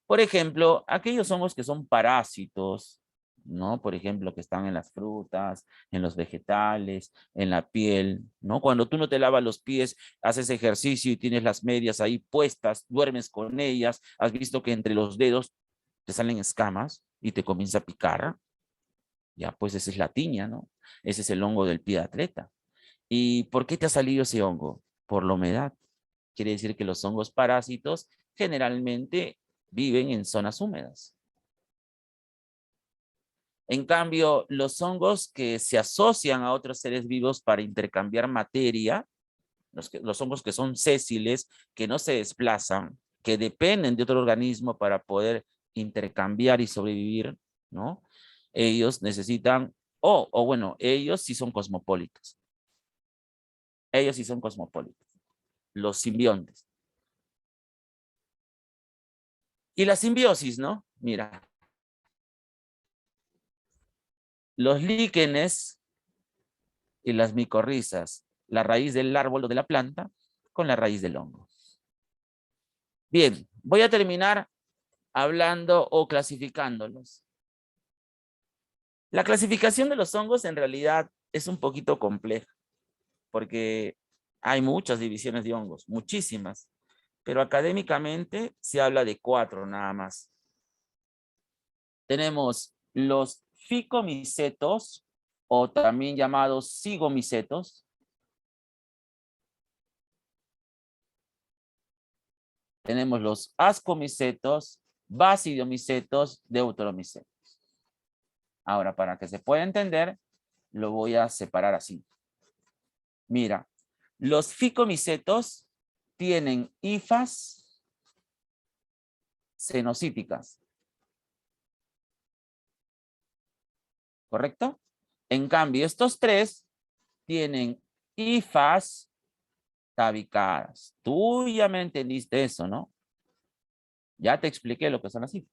por ejemplo, aquellos hongos que son parásitos, ¿no? Por ejemplo, que están en las frutas, en los vegetales, en la piel, ¿no? Cuando tú no te lavas los pies, haces ejercicio y tienes las medias ahí puestas, duermes con ellas, has visto que entre los dedos te salen escamas y te comienza a picar, ya pues esa es la tiña, ¿no? Ese es el hongo del pie de atleta. ¿Y por qué te ha salido ese hongo? Por la humedad. Quiere decir que los hongos parásitos generalmente viven en zonas húmedas. En cambio, los hongos que se asocian a otros seres vivos para intercambiar materia, los hongos que son sésiles, que no se desplazan, que dependen de otro organismo para poder intercambiar y sobrevivir, ¿no? Ellos necesitan, o bueno, ellos sí son cosmopolitas. Ellos sí son cosmopolitas. Los simbiontes. Y la simbiosis, ¿no? Mira, los líquenes y las micorrizas, la raíz del árbol o de la planta con la raíz del hongo. Bien, voy a terminar hablando o clasificándolos. La clasificación de los hongos en realidad es un poquito compleja, porque hay muchas divisiones de hongos, muchísimas, pero académicamente se habla de 4 nada más. Tenemos los ficomicetos, o también llamados zigomicetos. Tenemos los ascomicetos, basidiomicetos, deuteromicetos. Ahora, para que se pueda entender, lo voy a separar así. Mira, los ficomicetos tienen hifas cenocíticas. ¿Correcto? En cambio, estos 3 tienen hifas tabicadas. Tú ya me entendiste eso, ¿no? Ya te expliqué lo que son las hifas.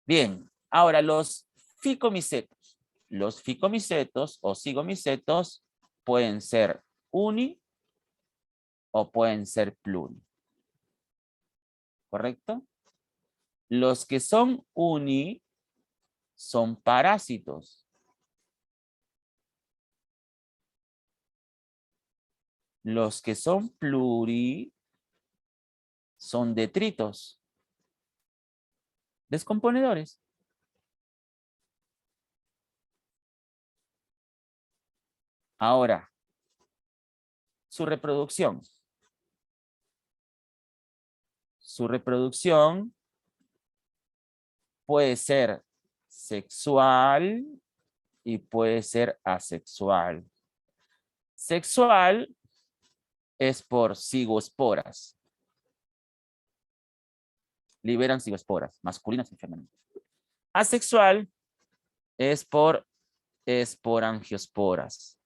Bien, ahora los ficomicetos. Los ficomicetos o zigomicetos pueden ser uni o pueden ser pluri. ¿Correcto? Los que son uni son parásitos. Los que son pluri son detritos, descomponedores. Ahora, su reproducción. Su reproducción puede ser sexual y puede ser asexual. Sexual es por cigosporas. Liberan cigosporas, masculinas y femeninas. Asexual es por esporangiosporas.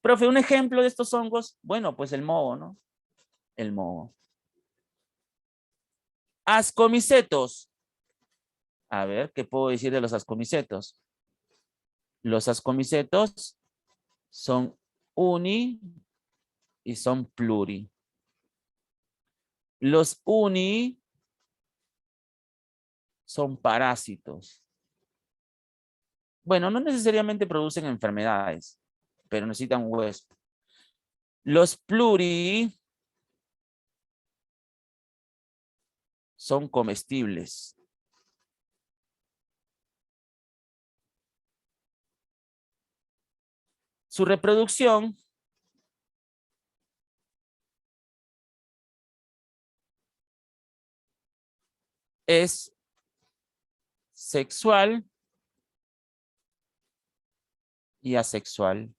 Profe, un ejemplo de estos hongos, bueno, pues el moho, ¿no? El moho. Ascomicetos. A ver, ¿qué puedo decir de los ascomicetos? Los ascomicetos son uni y son pluri. Los uni son parásitos. Bueno, no necesariamente producen enfermedades, pero necesitan huésped. Los pluri son comestibles. Su reproducción es sexual y asexual.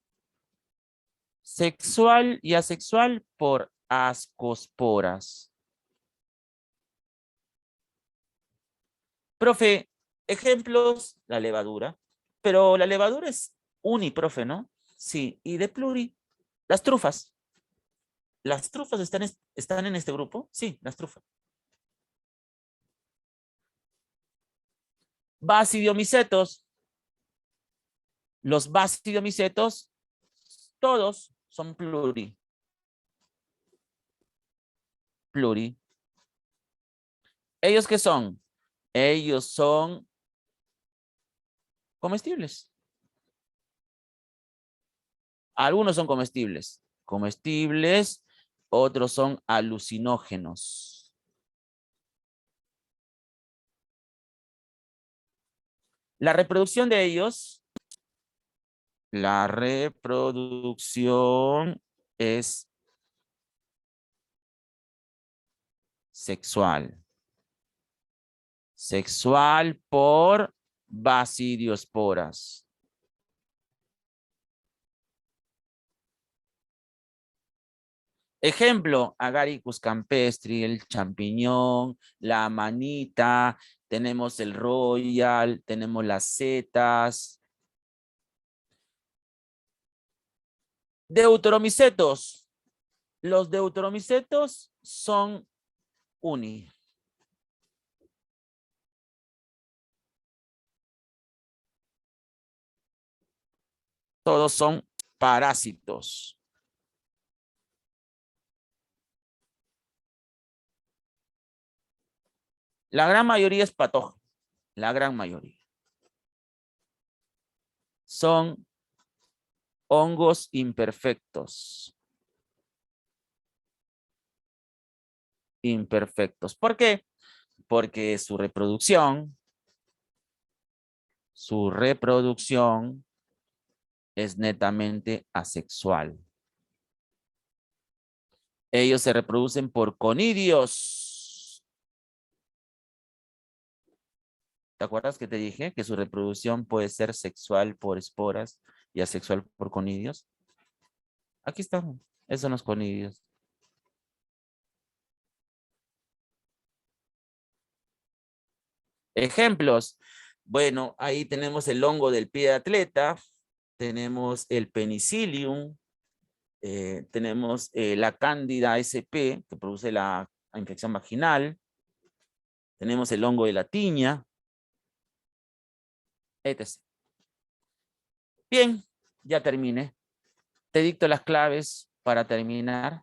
Sexual y asexual por ascosporas. Profe, ejemplos, la levadura. Pero la levadura es uni, profe, ¿no? Sí, y de pluri, las trufas. ¿Las trufas están en este grupo? Sí, las trufas. Basidiomicetos. Los basidiomicetos, todos son pluri. Pluri. ¿Ellos qué son? Ellos son comestibles. Algunos son comestibles. Comestibles, otros son alucinógenos. La reproducción de ellos, la reproducción es sexual. Sexual por basidiosporas. Ejemplo, Agaricus campestri, el champiñón, la manita, tenemos el royal, tenemos las setas. Deuteromicetos. Los deuteromicetos son uni. Todos son parásitos. La gran mayoría es patógeno. La gran mayoría. Son hongos imperfectos. Imperfectos. ¿Por qué? Porque su reproducción es netamente asexual. Ellos se reproducen por conidios. ¿Te acuerdas que te dije que su reproducción puede ser sexual por esporas y asexual por conidios? Aquí están. Esos son los conidios. Ejemplos. Bueno, ahí tenemos el hongo del pie de atleta. Tenemos el penicillium. Tenemos la cándida SP, que produce la infección vaginal. Tenemos el hongo de la tiña, etc. Bien, ya terminé. Te dicto las claves para terminar.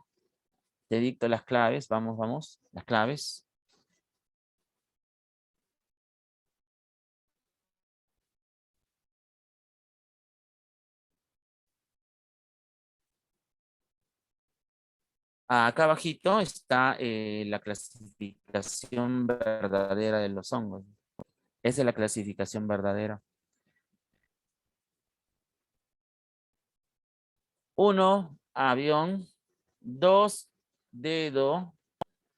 Te dicto las claves. Vamos, vamos. Las claves. Acá abajito está la clasificación verdadera de los hongos. Esa es la clasificación verdadera. 1, avión. 2, dedo.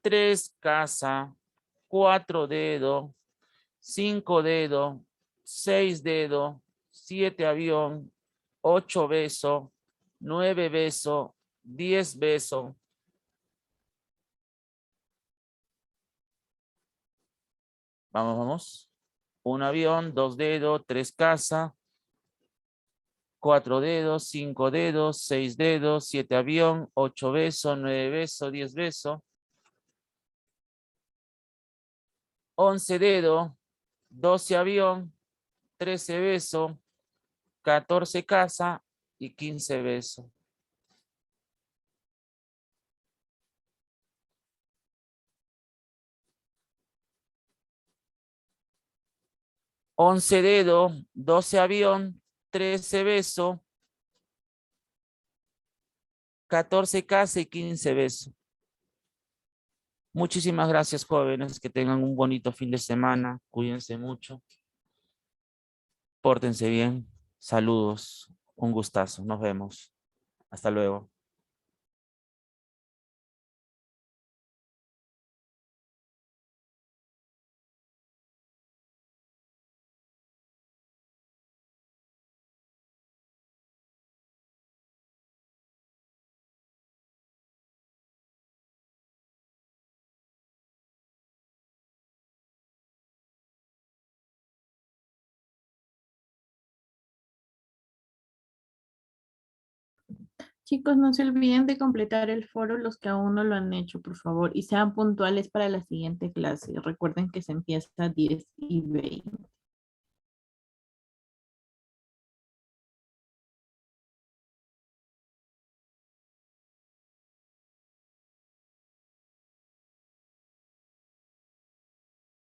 3, casa. 4, dedo. 5, dedo. 6, dedo. 7, avión. 8, beso. 9, beso. 10, beso. Vamos, vamos. 1 avión, 2 dedos, 3 casa, 4 dedos, 5 dedos, 6 dedos, 7 avión, 8 beso, 9 beso, 10 beso, 11 dedos, 12 avión, 13 beso, 14 casa y 15 beso. Once dedos, 12 avión, 13 beso, 14 casa y 15 beso. Muchísimas gracias, jóvenes. Que tengan un bonito fin de semana. Cuídense mucho. Pórtense bien. Saludos. Un gustazo. Nos vemos. Hasta luego. Chicos, no se olviden de completar el foro los que aún no lo han hecho, por favor, y sean puntuales para la siguiente clase. Recuerden que se empieza a 10:20.